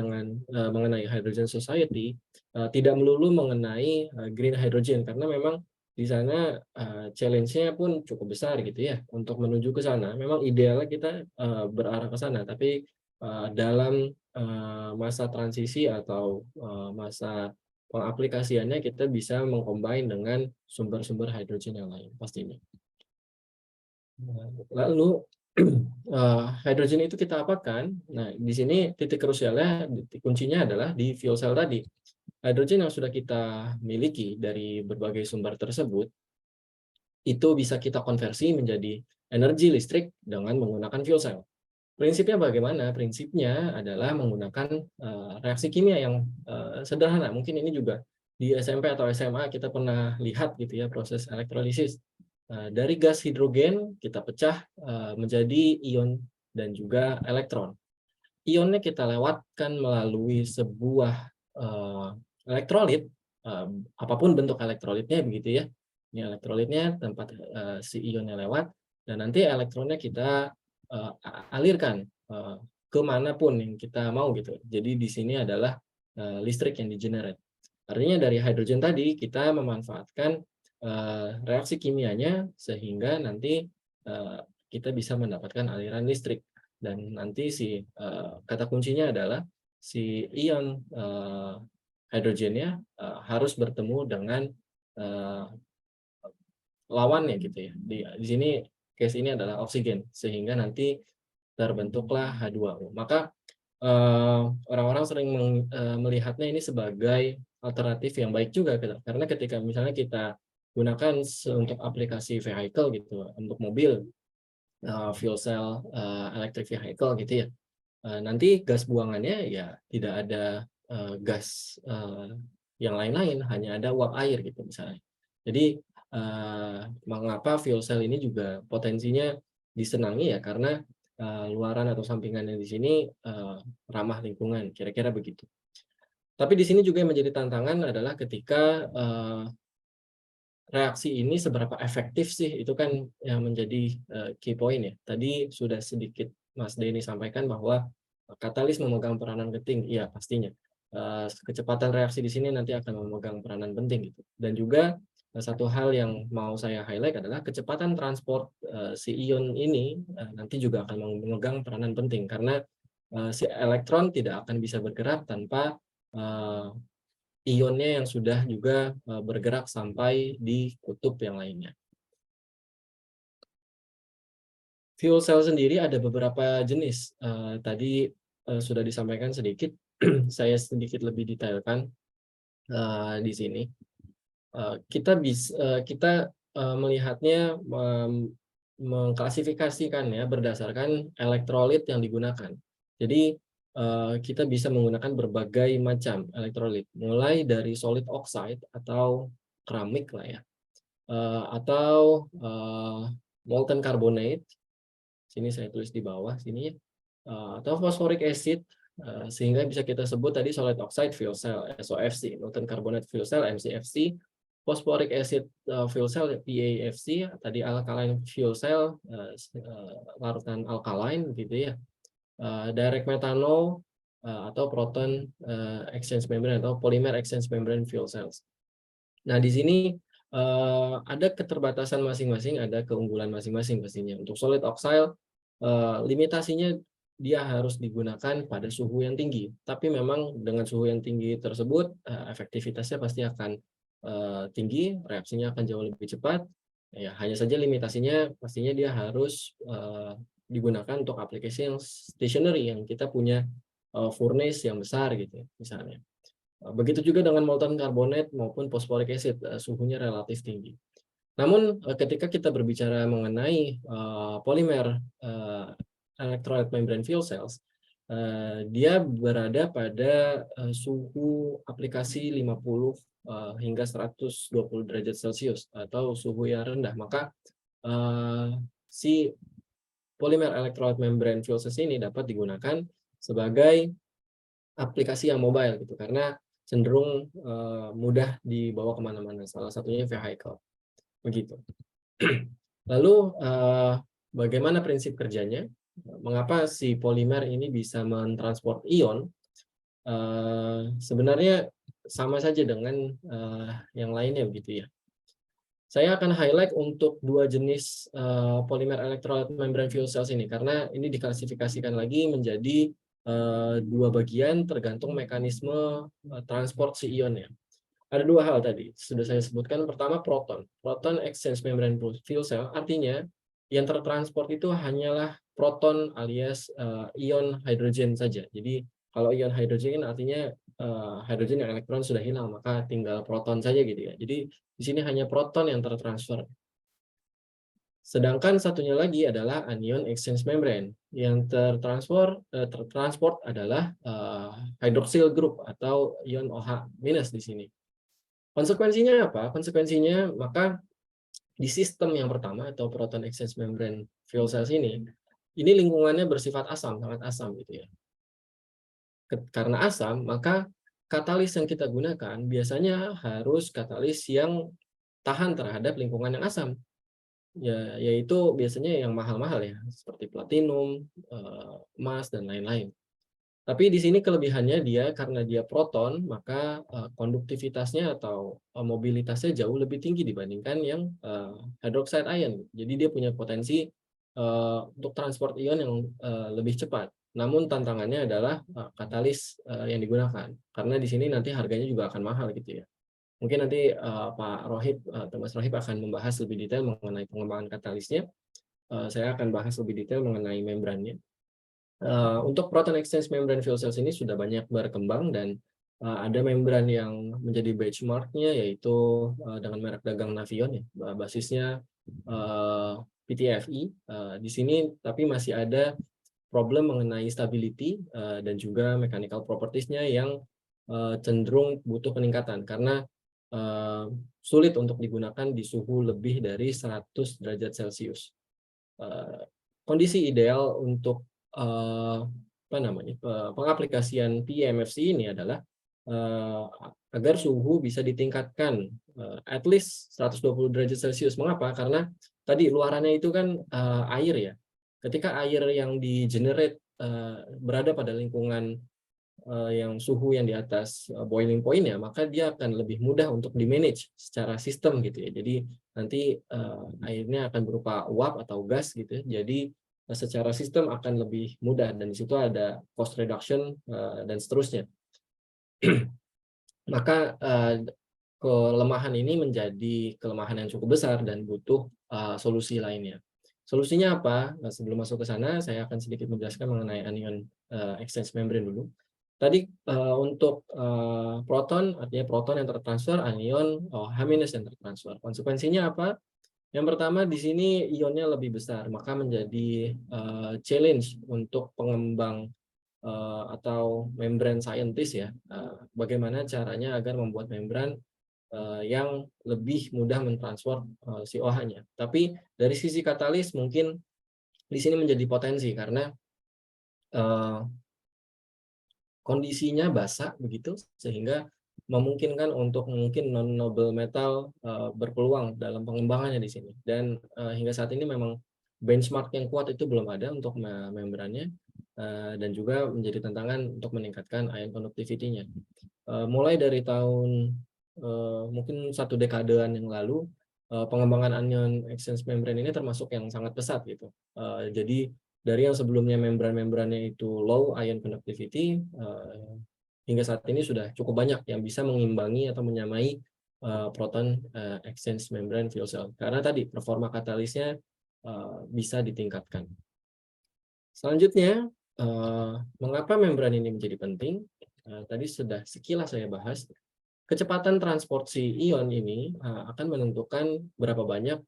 mengenai hydrogen society, tidak melulu mengenai green hydrogen, karena memang di sana challenge-nya pun cukup besar gitu ya untuk menuju ke sana. Memang idealnya kita berarah ke sana, tapi dalam masa transisi atau masa pengaplikasiannya kita bisa mengcombine dengan sumber-sumber hidrogen yang lain pastinya. Lalu hidrogen itu kita apakan? Nah, di sini titik krusialnya, titik kuncinya adalah di fuel cell tadi. Hidrogen yang sudah kita miliki dari berbagai sumber tersebut, itu bisa kita konversi menjadi energi listrik dengan menggunakan fuel cell. Prinsipnya bagaimana? Prinsipnya adalah menggunakan reaksi kimia yang sederhana. Mungkin ini juga di SMP atau SMA kita pernah lihat gitu ya, proses elektrolisis. Dari gas hidrogen kita pecah menjadi ion dan juga elektron. Ionnya kita lewatkan melalui sebuah elektrolit, apapun bentuk elektrolitnya begitu ya. Ini elektrolitnya tempat si ionnya lewat, dan nanti elektronnya kita alirkan kemanapun yang kita mau gitu. Jadi di sini adalah listrik yang di-generate. Artinya dari hidrogen tadi kita memanfaatkan reaksi kimianya sehingga nanti kita bisa mendapatkan aliran listrik. Dan nanti kata kuncinya adalah si ion hidrogennya harus bertemu dengan lawannya gitu ya. Di sini case ini adalah oksigen, sehingga nanti terbentuklah H2O. Maka orang-orang sering melihatnya ini sebagai alternatif yang baik juga, karena ketika misalnya kita gunakan untuk aplikasi vehicle gitu, untuk mobil, fuel cell electric vehicle gitu ya, nanti gas buangannya ya tidak ada gas yang lain-lain, hanya ada uap air gitu misalnya. Jadi mengapa fuel cell ini juga potensinya disenangi ya, karena luaran atau sampingannya di sini ramah lingkungan, kira-kira begitu. Tapi di sini juga yang menjadi tantangan adalah ketika reaksi ini seberapa efektif sih, itu kan yang menjadi key point ya. Tadi sudah sedikit Mas Denny sampaikan bahwa katalis memegang peranan penting, iya pastinya. Kecepatan reaksi di sini nanti akan memegang peranan penting gitu. Dan juga satu hal yang mau saya highlight adalah kecepatan transport si ion ini nanti juga akan memegang peranan penting, karena si elektron tidak akan bisa bergerak tanpa ionnya yang sudah juga bergerak sampai di kutub yang lainnya. Fuel cell sendiri ada beberapa jenis. Tadi sudah disampaikan sedikit, saya sedikit lebih detailkan di sini. Kita melihatnya mengklasifikasikan ya berdasarkan elektrolit yang digunakan. Jadi kita bisa menggunakan berbagai macam elektrolit, mulai dari solid oxide atau keramik lah ya, atau molten carbonate, sini saya tulis di bawah sini ya, atau phosphoric acid, sehingga bisa kita sebut tadi solid oxide fuel cell SOFC, molten carbonate fuel cell MCFC, phosphoric acid fuel cell PAFC, tadi alkaline fuel cell larutan alkaline gitu ya, direct methanol atau proton exchange membrane atau polymer exchange membrane fuel cells. Nah, di sini ada keterbatasan masing-masing, ada keunggulan masing-masing pastinya. Untuk solid oxide limitasinya dia harus digunakan pada suhu yang tinggi. Tapi memang dengan suhu yang tinggi tersebut, efektivitasnya pasti akan tinggi, reaksinya akan jauh lebih cepat. Ya, hanya saja limitasinya pastinya dia harus digunakan untuk aplikasi yang stationary, yang kita punya furnace yang besar gitu misalnya. Begitu juga dengan molten carbonate maupun phosphoric acid, suhunya relatif tinggi. Namun ketika kita berbicara mengenai polimer electrolyte membrane fuel cells, dia berada pada suhu aplikasi 50 hingga 120 derajat Celcius atau suhu yang rendah. Maka si polimer electrolyte membrane fuel cells ini dapat digunakan sebagai aplikasi yang mobile gitu, karena cenderung mudah dibawa kemana-mana. Salah satunya vehicle. Begitu. Lalu bagaimana prinsip kerjanya? Mengapa si polimer ini bisa mentransport ion? Sebenarnya sama saja dengan yang lainnya begitu ya. Saya akan highlight untuk dua jenis polimer electrolyte membrane fuel cells ini, karena ini diklasifikasikan lagi menjadi dua bagian tergantung mekanisme transport si ionnya. Ada dua hal tadi, sudah saya sebutkan. Pertama, proton. Proton exchange membrane fuel cell, artinya yang tertransport itu hanyalah proton alias ion hidrogen saja. Jadi kalau ion hidrogen artinya hidrogen yang elektron sudah hilang, maka tinggal proton saja gitu ya. Jadi di sini hanya proton yang tertransfer. Sedangkan satunya lagi adalah anion exchange membrane. Yang tertransport adalah hydroxyl group atau ion OH- di sini. Konsekuensinya apa? Konsekuensinya maka di sistem yang pertama atau proton exchange membrane fuel cells ini lingkungannya bersifat asam, sangat asam gitu ya. Karena asam, maka katalis yang kita gunakan biasanya harus katalis yang tahan terhadap lingkungan yang asam. Ya, yaitu biasanya yang mahal-mahal ya, seperti platinum, emas dan lain-lain. Tapi di sini kelebihannya dia karena dia proton, maka konduktivitasnya atau mobilitasnya jauh lebih tinggi dibandingkan yang hydroxide ion. Jadi dia punya potensi untuk transport ion yang lebih cepat. Namun tantangannya adalah katalis yang digunakan. Karena di sini nanti harganya juga akan mahal gitu ya. Mungkin nanti Pak Rohib, Thomas Rohib akan membahas lebih detail mengenai pengembangan katalisnya. Saya akan bahas lebih detail mengenai membrannya. Untuk proton exchange membrane fuel cells ini sudah banyak berkembang dan ada membran yang menjadi benchmark-nya, yaitu dengan merek dagang Navion ya, basisnya PTFE. Di sini tapi masih ada problem mengenai stability dan juga mechanical properties-nya yang cenderung butuh peningkatan karena sulit untuk digunakan di suhu lebih dari 100 derajat Celcius. Kondisi ideal untuk pengaplikasian PEMFC ini adalah agar suhu bisa ditingkatkan at least 120 derajat Celcius. Mengapa? Karena tadi luarannya itu kan air ya. Ketika air yang di-generate berada pada lingkungan yang suhu yang di atas boiling point-nya, maka dia akan lebih mudah untuk di-manage secara sistem gitu ya. Jadi nanti airnya akan berupa uap atau gas gitu ya. Jadi secara sistem akan lebih mudah dan di situ ada cost reduction dan seterusnya. Maka kelemahan ini menjadi kelemahan yang cukup besar dan butuh solusi lainnya. Solusinya apa? Sebelum masuk ke sana, saya akan sedikit menjelaskan mengenai anion exchange membrane dulu. Tadi untuk proton, artinya proton yang tertransfer, anion H- yang tertransfer. Konsekuensinya apa? Yang pertama di sini ionnya lebih besar, maka menjadi challenge untuk pengembang atau membrane scientist ya. Bagaimana caranya agar membuat membran yang lebih mudah mentransfer si OH-nya. Tapi dari sisi katalis mungkin di sini menjadi potensi karena kondisinya basah begitu sehingga memungkinkan untuk mungkin non noble metal berpeluang dalam pengembangannya di sini. Dan hingga saat ini memang benchmark yang kuat itu belum ada untuk membrannya dan juga menjadi tantangan untuk meningkatkan ion conductivity-nya. Mulai dari tahun mungkin 1 dekadean yang lalu pengembangan anion exchange membrane ini termasuk yang sangat pesat gitu. Jadi dari yang sebelumnya membran-membrannya itu low ion conductivity, hingga saat ini sudah cukup banyak yang bisa mengimbangi atau menyamai proton exchange membrane fuel cell. Karena tadi performa katalisnya bisa ditingkatkan. Selanjutnya, mengapa membran ini menjadi penting? Tadi sudah sekilas saya bahas. Kecepatan transportasi ion ini akan menentukan berapa banyak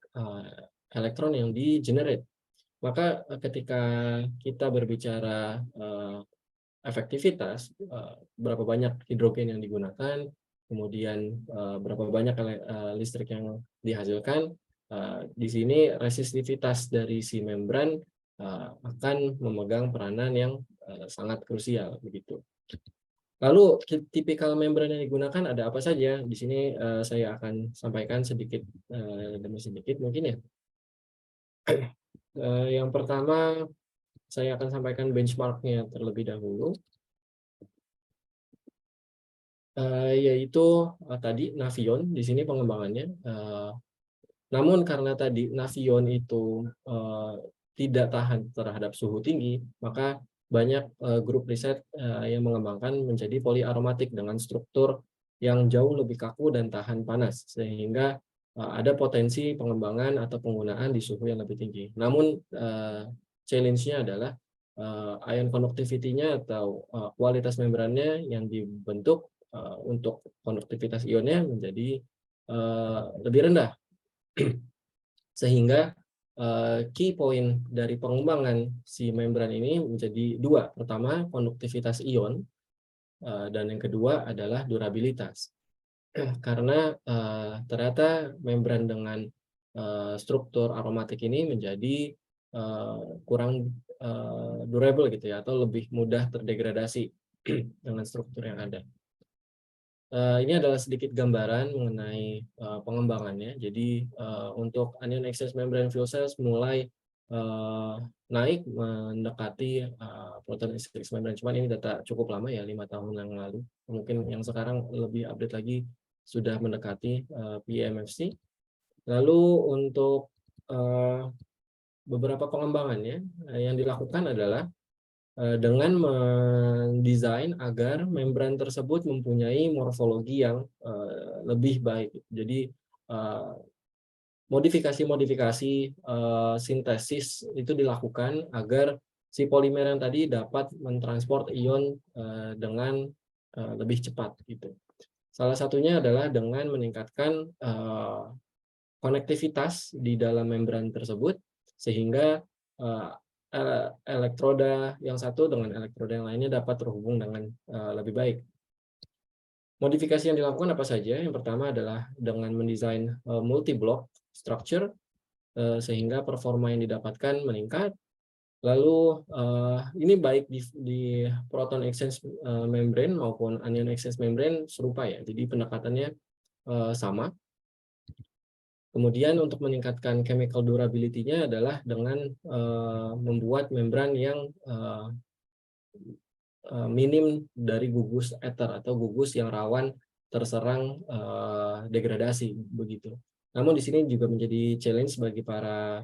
elektron yang di-generate. Maka ketika kita berbicara efektivitas, berapa banyak hidrogen yang digunakan, kemudian berapa banyak listrik yang dihasilkan, di sini resistivitas dari si membran akan memegang peranan yang sangat krusial begitu. Lalu tipikal membran yang digunakan ada apa saja? Di sini saya akan sampaikan sedikit demi sedikit mungkin ya. Yang pertama saya akan sampaikan benchmarknya terlebih dahulu, yaitu tadi Nafion di sini pengembangannya. Namun karena tadi Nafion itu tidak tahan terhadap suhu tinggi, maka banyak grup riset yang mengembangkan menjadi poliaromatik dengan struktur yang jauh lebih kaku dan tahan panas, sehingga ada potensi pengembangan atau penggunaan di suhu yang lebih tinggi. Namun challenge-nya adalah ion conductivity-nya atau kualitas membrannya yang dibentuk untuk konduktivitas ionnya menjadi lebih rendah. Sehingga key point dari pengembangan si membran ini menjadi dua. Pertama, konduktivitas ion, dan yang kedua adalah durabilitas. Karena ternyata membran dengan struktur aromatik ini menjadi kurang durable gitu ya, atau lebih mudah terdegradasi dengan struktur yang ada. Ini adalah sedikit gambaran mengenai pengembangannya. Jadi untuk anion exchange membrane fuel cells mulai naik mendekati proton exchange membrane. Cuman ini data cukup lama ya, 5 tahun yang lalu. Mungkin yang sekarang lebih update lagi sudah mendekati PEMFC. Lalu untuk beberapa pengembangannya yang dilakukan adalah dengan mendesain agar membran tersebut mempunyai morfologi yang lebih baik. Jadi modifikasi-modifikasi sintesis itu dilakukan agar si polimer yang tadi dapat mentransport ion dengan lebih cepat gitu. Salah satunya adalah dengan meningkatkan konektivitas di dalam membran tersebut, sehingga elektroda yang satu dengan elektroda yang lainnya dapat terhubung dengan lebih baik. Modifikasi yang dilakukan apa saja? Yang pertama adalah dengan mendesain multi-block structure, sehingga performa yang didapatkan meningkat. Lalu ini baik di proton exchange membrane maupun anion exchange membrane serupa ya, jadi pendekatannya sama. Kemudian untuk meningkatkan chemical durability-nya adalah dengan membuat membran yang minim dari gugus ether atau gugus yang rawan terserang degradasi begitu. Namun di sini juga menjadi challenge bagi para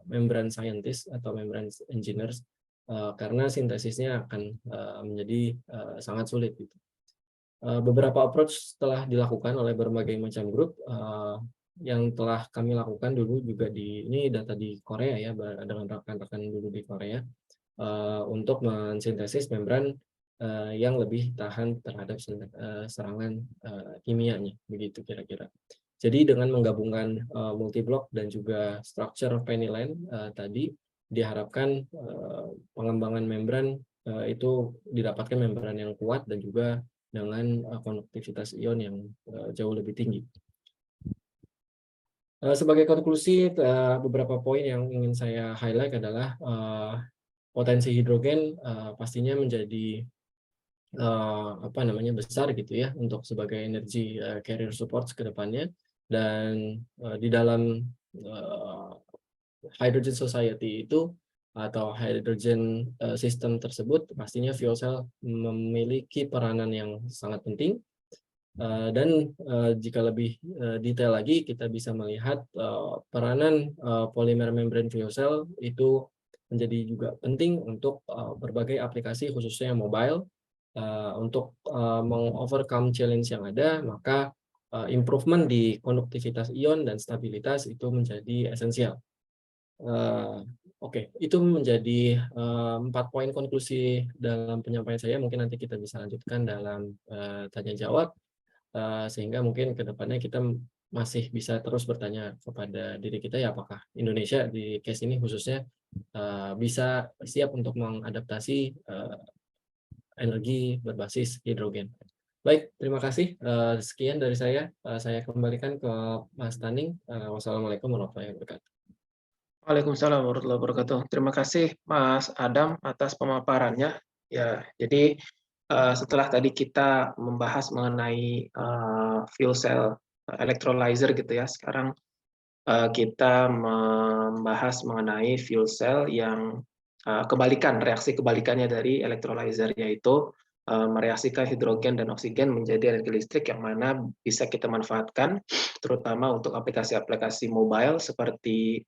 membrane scientist atau membrane engineers karena sintesisnya akan menjadi sangat sulit gitu. Beberapa approach telah dilakukan oleh berbagai macam grup. Yang telah kami lakukan dulu juga ini data di Korea ya, dengan rekan-rekan dulu di Korea untuk mensintesis membran yang lebih tahan terhadap serangan kimianya begitu kira-kira. Jadi dengan menggabungkan multi-block dan juga structure vanillin tadi diharapkan pengembangan membran itu didapatkan membran yang kuat dan juga dengan konduktivitas ion yang jauh lebih tinggi. Sebagai konklusi, beberapa poin yang ingin saya highlight adalah potensi hidrogen pastinya menjadi besar gitu ya untuk sebagai energi carrier support ke depannya, dan di dalam hydrogen society itu atau hydrogen system tersebut pastinya fuel cell memiliki peranan yang sangat penting. Dan jika lebih detail lagi kita bisa melihat peranan polimer membrane fuel cell itu menjadi juga penting untuk berbagai aplikasi khususnya yang mobile untuk meng-overcome challenge yang ada, maka improvement di konduktivitas ion dan stabilitas itu menjadi esensial. Oke, itu menjadi 4 poin konklusi dalam penyampaian saya. Mungkin nanti kita bisa lanjutkan dalam tanya jawab, sehingga mungkin ke depannya kita masih bisa terus bertanya kepada diri kita ya apakah Indonesia di case ini khususnya bisa siap untuk mengadaptasi energi berbasis hidrogen. Baik, terima kasih. Sekian dari saya. Saya kembalikan ke Mas Taning. Wassalamualaikum warahmatullahi wabarakatuh. Waalaikumsalam warahmatullahi wabarakatuh. Terima kasih Mas Adam atas pemaparannya. Ya, jadi setelah tadi kita membahas mengenai fuel cell electrolyzer gitu ya, sekarang kita membahas mengenai fuel cell yang reaksi kebalikannya dari electrolyzer, yaitu mereaksikan hidrogen dan oksigen menjadi energi listrik yang mana bisa kita manfaatkan terutama untuk aplikasi-aplikasi mobile seperti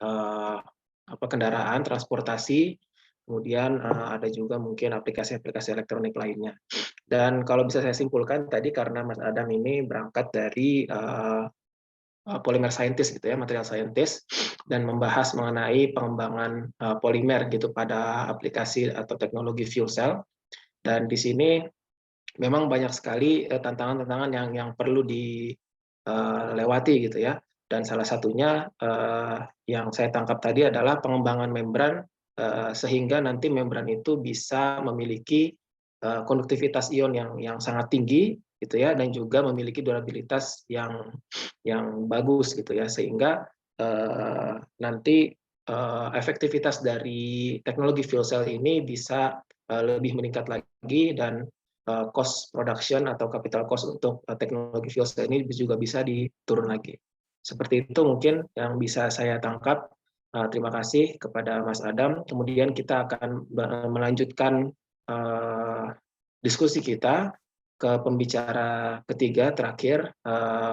kendaraan, transportasi, kemudian ada juga mungkin aplikasi-aplikasi elektronik lainnya. Dan kalau bisa saya simpulkan tadi karena Mas Adam ini berangkat dari polymer scientist gitu ya, material scientist, dan membahas mengenai pengembangan polimer gitu pada aplikasi atau teknologi fuel cell. Dan di sini memang banyak sekali tantangan-tantangan yang perlu dilewati gitu ya. Dan salah satunya yang saya tangkap tadi adalah pengembangan membran sehingga nanti membran itu bisa memiliki konduktivitas ion yang sangat tinggi gitu ya, dan juga memiliki durabilitas yang bagus gitu ya, sehingga nanti efektivitas dari teknologi fuel cell ini bisa lebih meningkat lagi, dan cost production atau capital cost untuk teknologi fuel cell ini juga bisa diturun lagi. Seperti itu mungkin yang bisa saya tangkap. Terima kasih kepada Mas Adam. Kemudian kita akan melanjutkan diskusi kita ke pembicara ketiga terakhir,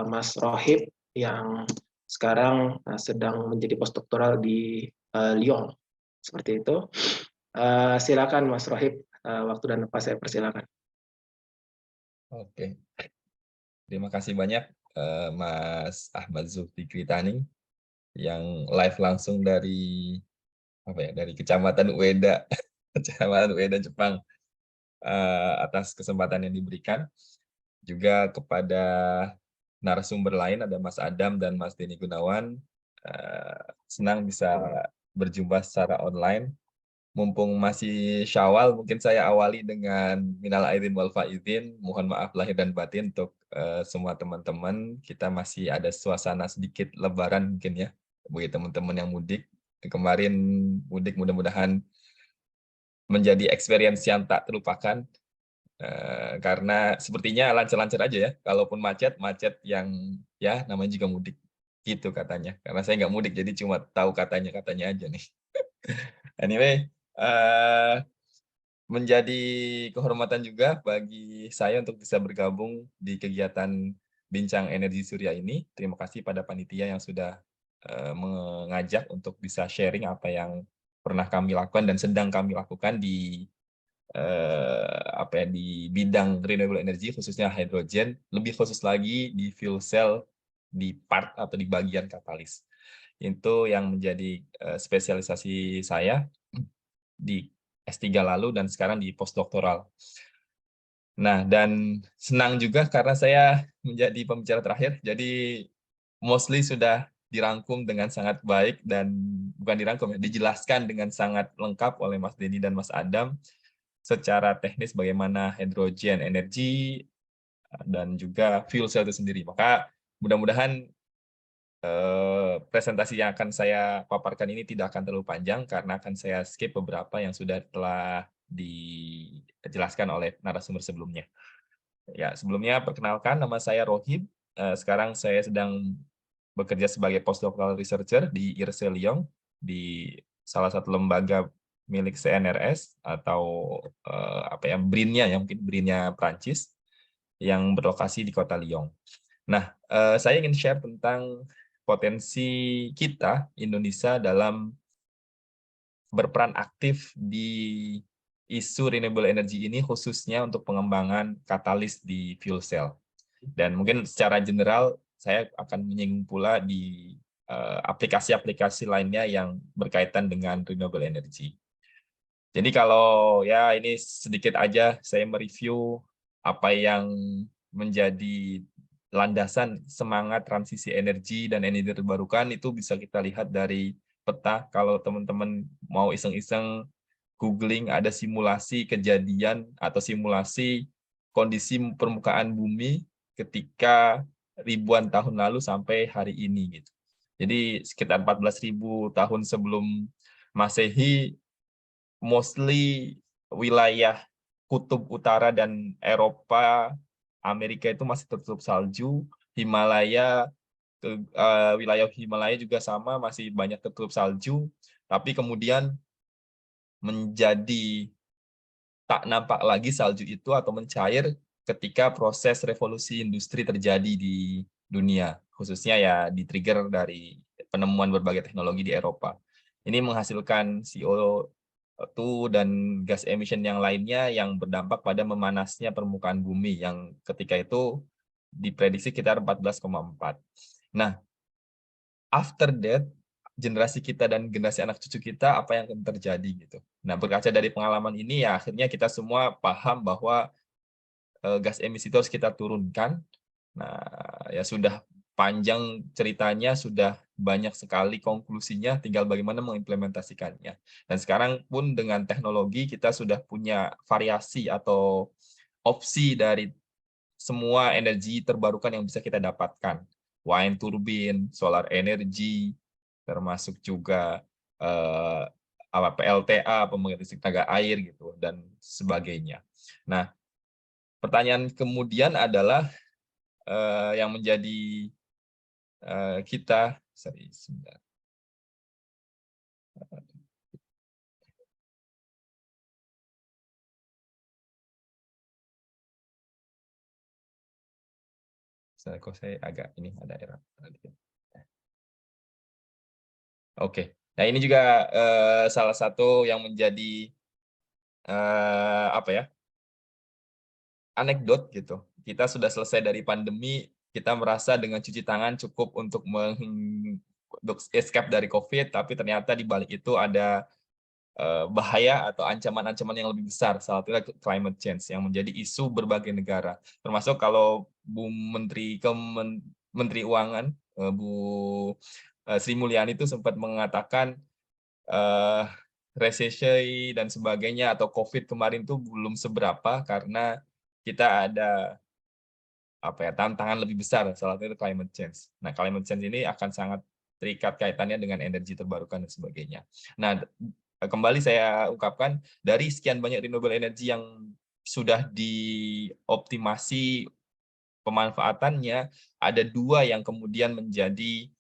Mas Rohib yang sekarang sedang menjadi postdoktoral di Lyon. Seperti itu. Silakan Mas Rohib, waktu dan tempat saya persilakan. Oke, terima kasih banyak Mas Ahmad Zulfikri Taning yang live langsung dari dari Kecamatan Ueda, Kecamatan Ueda, Jepang, atas kesempatan yang diberikan. Juga kepada narasumber lain ada Mas Adam dan Mas Denny Gunawan. Senang bisa berjumpa secara online. Mumpung masih Syawal, mungkin saya awali dengan minal aidin wal faizin, mohon maaf lahir dan batin untuk semua teman-teman. Kita masih ada suasana sedikit lebaran mungkin ya, bagi teman-teman yang mudik. Kemarin mudik mudah-mudahan menjadi experience yang tak terlupakan, karena sepertinya lancar-lancar aja ya, kalaupun macet yang ya namanya juga mudik, gitu katanya. Karena saya nggak mudik, jadi cuma tahu katanya aja nih. Anyway, menjadi kehormatan juga bagi saya untuk bisa bergabung di kegiatan Bincang Energi Surya ini. Terima kasih pada panitia yang sudah mengajak untuk bisa sharing apa yang pernah kami lakukan dan sedang kami lakukan di di bidang renewable energy, khususnya hidrogen, lebih khusus lagi di fuel cell di part atau di bagian katalis. Itu yang menjadi spesialisasi saya di S3 lalu dan sekarang di postdoktoral. Nah, dan senang juga karena saya menjadi pembicara terakhir, jadi mostly sudah dirangkum dengan sangat baik, dan bukan dirangkum ya, dijelaskan dengan sangat lengkap oleh Mas Denny dan Mas Adam secara teknis bagaimana hidrogen energi dan juga fuel cell itu sendiri. Maka mudah-mudahan presentasi yang akan saya paparkan ini tidak akan terlalu panjang karena akan saya skip beberapa yang sudah telah dijelaskan oleh narasumber sebelumnya. Ya, sebelumnya perkenalkan, nama saya Rohib. Sekarang saya sedang bekerja sebagai postdoctoral researcher di IRC Lyon, di salah satu lembaga milik CNRS atau BRIN-nya ya, mungkin BRIN-nya Prancis yang berlokasi di kota Lyon. Nah, saya ingin share tentang potensi kita Indonesia dalam berperan aktif di isu renewable energy ini, khususnya untuk pengembangan katalis di fuel cell. Dan mungkin secara general saya akan menyinggung pula di aplikasi-aplikasi lainnya yang berkaitan dengan renewable energy. Jadi kalau ya ini sedikit aja saya mereview apa yang menjadi landasan semangat transisi energi dan energi terbarukan, itu bisa kita lihat dari peta. Kalau teman-teman mau iseng-iseng googling, ada simulasi kejadian atau simulasi kondisi permukaan bumi ketika ribuan tahun lalu sampai hari ini gitu. Jadi sekitar 14.000 tahun sebelum Masehi, mostly wilayah kutub utara dan Eropa, Amerika itu masih tertutup salju. Wilayah Himalaya juga sama, masih banyak tertutup salju. Tapi kemudian menjadi tak nampak lagi salju itu atau mencair ketika proses revolusi industri terjadi di dunia, khususnya ya di-trigger dari penemuan berbagai teknologi di Eropa. Ini menghasilkan CO2 dan gas emission yang lainnya yang berdampak pada memanasnya permukaan bumi yang ketika itu diprediksi sekitar 14,4. Nah, after that, generasi kita dan generasi anak cucu kita, apa yang akan terjadi gitu. Nah, berkaca dari pengalaman ini, ya akhirnya kita semua paham bahwa gas emisi itu harus kita turunkan. Nah, ya sudah panjang ceritanya, sudah banyak sekali konklusinya, tinggal bagaimana mengimplementasikannya. Dan sekarang pun dengan teknologi kita sudah punya variasi atau opsi dari semua energi terbarukan yang bisa kita dapatkan. Wind turbine, solar energy, termasuk juga PLTA, pembangkit listrik tenaga air gitu dan sebagainya. Nah, pertanyaan kemudian adalah yang menjadi kita, kok saya agak ini ada error. Oke, nah ini juga salah satu yang menjadi apa ya, anekdot gitu. Kita sudah selesai dari pandemi, kita merasa dengan cuci tangan cukup untuk escape dari COVID, tapi ternyata di balik itu ada bahaya atau ancaman-ancaman yang lebih besar, salah satunya climate change yang menjadi isu berbagai negara. Termasuk kalau Bu Menteri Keuangan, Bu Sri Mulyani itu sempat mengatakan resesi dan sebagainya atau COVID kemarin itu belum seberapa karena kita ada tantangan lebih besar, salah satunya climate change. Nah, climate change ini akan sangat terikat kaitannya dengan energi terbarukan dan sebagainya. Nah, kembali saya ungkapkan, dari sekian banyak renewable energy yang sudah dioptimasi pemanfaatannya, ada dua yang kemudian menjadi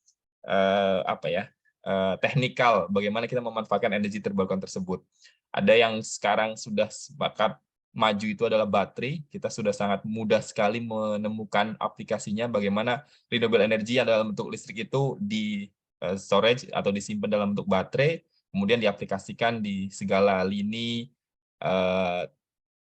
teknikal bagaimana kita memanfaatkan energi terbarukan tersebut. Ada yang sekarang sudah sepakat maju itu adalah baterai. Kita sudah sangat mudah sekali menemukan aplikasinya bagaimana renewable energy yang dalam bentuk listrik itu di storage atau disimpan dalam bentuk baterai, kemudian diaplikasikan di segala lini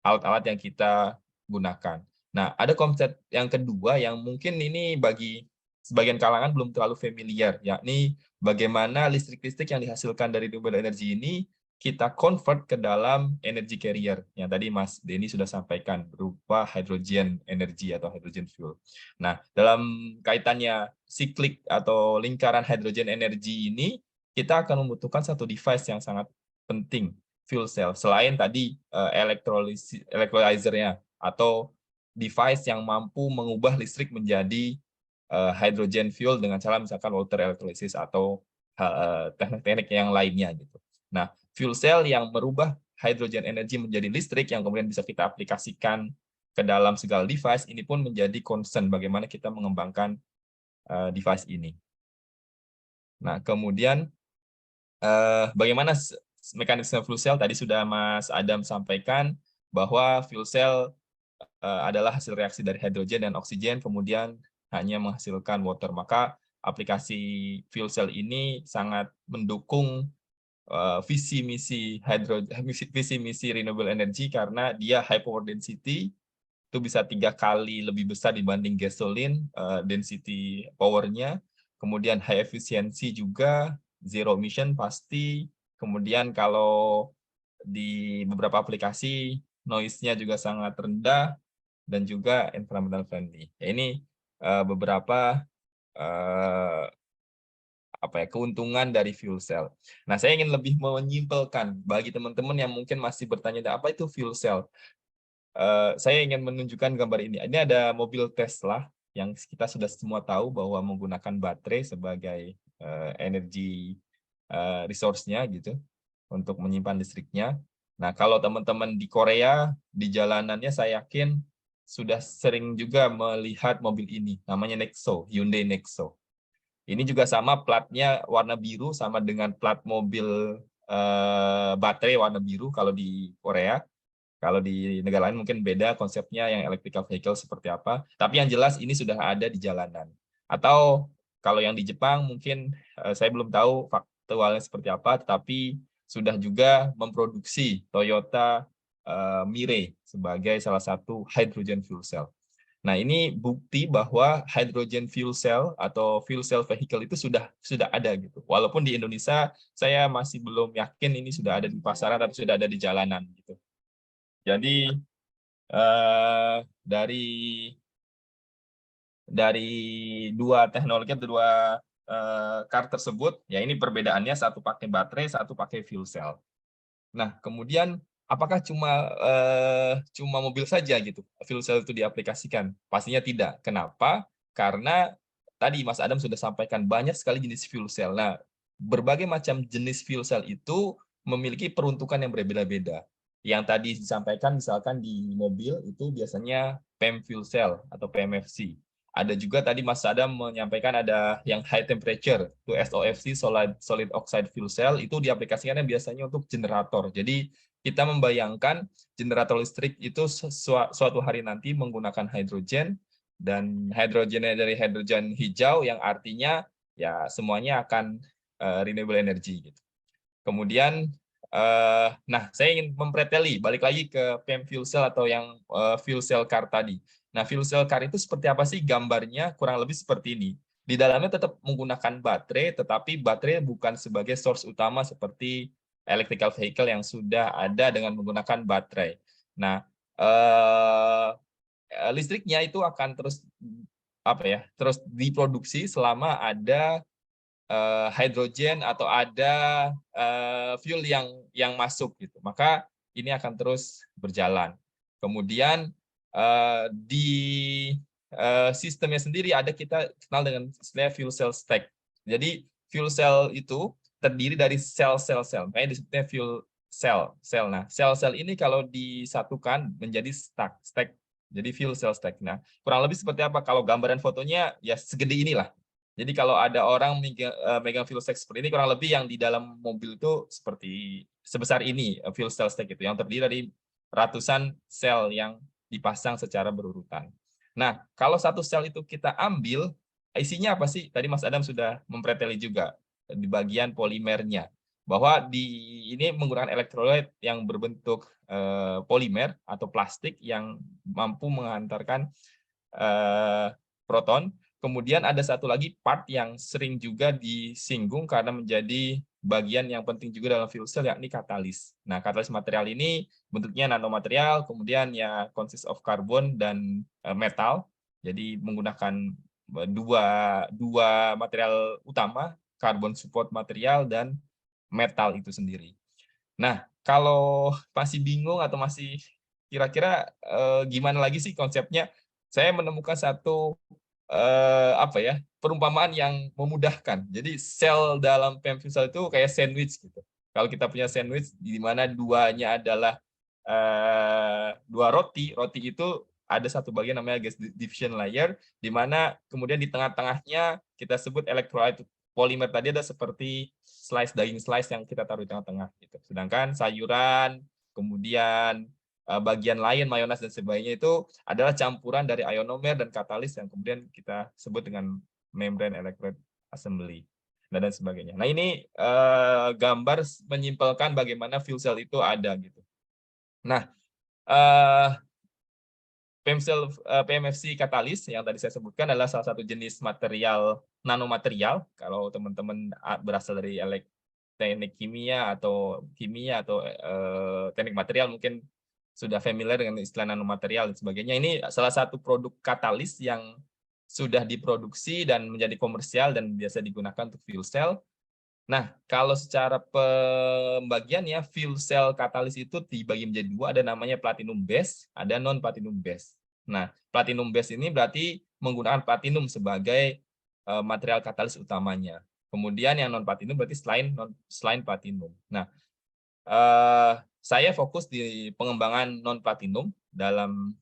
alat-alat yang kita gunakan. Nah, ada konsep yang kedua yang mungkin ini bagi sebagian kalangan belum terlalu familiar, yakni bagaimana listrik-listrik yang dihasilkan dari renewable energy ini kita convert ke dalam energy carrier yang tadi Mas Denny sudah sampaikan berupa hydrogen energy atau hydrogen fuel. Nah, dalam kaitannya siklik atau lingkaran hydrogen energy ini, kita akan membutuhkan satu device yang sangat penting, fuel cell. Selain tadi electrolyzer-nya atau device yang mampu mengubah listrik menjadi hydrogen fuel dengan cara misalkan water electrolysis atau teknik-teknik yang lainnya gitu. Nah, fuel cell yang merubah hydrogen energy menjadi listrik yang kemudian bisa kita aplikasikan ke dalam segala device, ini pun menjadi concern bagaimana kita mengembangkan device ini. Nah, kemudian bagaimana mekanisme fuel cell, tadi sudah Mas Adam sampaikan bahwa fuel cell adalah hasil reaksi dari hidrogen dan oksigen, kemudian hanya menghasilkan water. Maka aplikasi fuel cell ini sangat mendukung visi misi renewable energy karena dia high power density, itu bisa 3 kali lebih besar dibanding gasoline density powernya, kemudian high efficiency juga, zero emission pasti, kemudian kalau di beberapa aplikasi noise-nya juga sangat rendah dan juga environmental friendly. Ya, ini beberapa keuntungan dari fuel cell. Nah, saya ingin lebih menyimpulkan bagi teman-teman yang mungkin masih bertanya, apa itu fuel cell? Saya ingin menunjukkan gambar ini. Ini ada mobil Tesla yang kita sudah semua tahu bahwa menggunakan baterai sebagai energi resource-nya gitu untuk menyimpan listriknya. Nah, kalau teman-teman di Korea di jalanannya saya yakin sudah sering juga melihat mobil ini, namanya Nexo, Hyundai Nexo. Ini juga sama, platnya warna biru sama dengan plat mobil baterai warna biru kalau di Korea. Kalau di negara lain mungkin beda konsepnya yang electrical vehicle seperti apa. Tapi yang jelas ini sudah ada di jalanan. Atau kalau yang di Jepang mungkin saya belum tahu faktualnya seperti apa, tetapi sudah juga memproduksi Toyota Mirai sebagai salah satu hydrogen fuel cell. Nah, ini bukti bahwa hydrogen fuel cell atau fuel cell vehicle itu sudah ada gitu. Walaupun di Indonesia saya masih belum yakin ini sudah ada di pasaran tapi sudah ada di jalanan gitu. Jadi dari dua teknologi atau dua car tersebut, ya ini perbedaannya, satu pakai baterai, satu pakai fuel cell. Nah, kemudian apakah cuma mobil saja gitu fuel cell itu diaplikasikan? Pastinya tidak. Kenapa? Karena tadi Mas Adam sudah sampaikan banyak sekali jenis fuel cell. Nah, berbagai macam jenis fuel cell itu memiliki peruntukan yang berbeda-beda. Yang tadi disampaikan misalkan di mobil itu biasanya PEM fuel cell atau PMFC. Ada juga tadi Mas Adam menyampaikan ada yang high temperature, itu SOFC, solid oxide fuel cell, itu diaplikasikannya biasanya untuk generator. Jadi kita membayangkan generator listrik itu suatu hari nanti menggunakan hidrogen, dan hidrogennya dari hidrogen hijau yang artinya ya semuanya akan renewable energy gitu. Kemudian nah, saya ingin mempreteli balik lagi ke PEM fuel cell atau yang fuel cell car tadi. Nah, fuel cell car itu seperti apa sih gambarnya? Kurang lebih seperti ini. Di dalamnya tetap menggunakan baterai, tetapi baterai bukan sebagai source utama seperti electrical vehicle yang sudah ada dengan menggunakan baterai. Nah, listriknya itu akan terus terus diproduksi selama ada hidrogen atau ada fuel yang masuk gitu, maka ini akan terus berjalan. Kemudian di sistemnya sendiri ada, kita kenal dengan istilah fuel cell stack. Jadi fuel cell itu terdiri dari sel-sel, makanya disebutnya fuel cell. Nah, sel-sel ini kalau disatukan menjadi stack. Jadi fuel cell stack. Nah, kurang lebih seperti apa? Kalau gambaran fotonya ya segede inilah. Jadi kalau ada orang megang fuel cell seperti ini, kurang lebih yang di dalam mobil itu seperti sebesar ini fuel cell stack itu, yang terdiri dari ratusan sel yang dipasang secara berurutan. Nah, kalau satu sel itu kita ambil, isinya apa sih? Tadi Mas Adam sudah mempreteli juga di bagian polimernya, bahwa ini menggunakan elektrolit yang berbentuk polimer atau plastik yang mampu mengantarkan proton. Kemudian ada satu lagi part yang sering juga disinggung karena menjadi bagian yang penting juga dalam fuel cell, yakni katalis. Nah, katalis material ini bentuknya nanomaterial, kemudian ya consist of carbon dan metal. Jadi menggunakan dua material utama, carbon support material dan metal itu sendiri. Nah, kalau masih bingung atau masih kira-kira gimana lagi sih konsepnya, saya menemukan satu perumpamaan yang memudahkan. Jadi sel dalam PEM fuel cell itu kayak sandwich gitu. Kalau kita punya sandwich di mana duanya adalah dua roti itu ada satu bagian namanya gas diffusion layer, di mana kemudian di tengah-tengahnya kita sebut electrolyte polimer tadi ada seperti daging slice yang kita taruh di tengah-tengah gitu. Sedangkan sayuran, kemudian bagian lain mayones dan sebagainya itu adalah campuran dari ionomer dan katalis yang kemudian kita sebut dengan membrane electrolyte assembly. dan sebagainya. Nah, ini gambar menyimpulkan bagaimana fuel cell itu ada gitu. Nah, PMFC katalis yang tadi saya sebutkan adalah salah satu jenis material nanomaterial. Kalau teman-teman berasal dari teknik kimia atau teknik material mungkin sudah familiar dengan istilah nanomaterial dan sebagainya. Ini salah satu produk katalis yang sudah diproduksi dan menjadi komersial dan biasa digunakan untuk fuel cell. Nah, kalau secara pembagiannya, fuel cell katalis itu dibagi menjadi dua, ada namanya platinum base, ada non platinum base. Nah, platinum base ini berarti menggunakan platinum sebagai material katalis utamanya. Kemudian yang non platinum berarti selain platinum. Nah, saya fokus di pengembangan non platinum dalam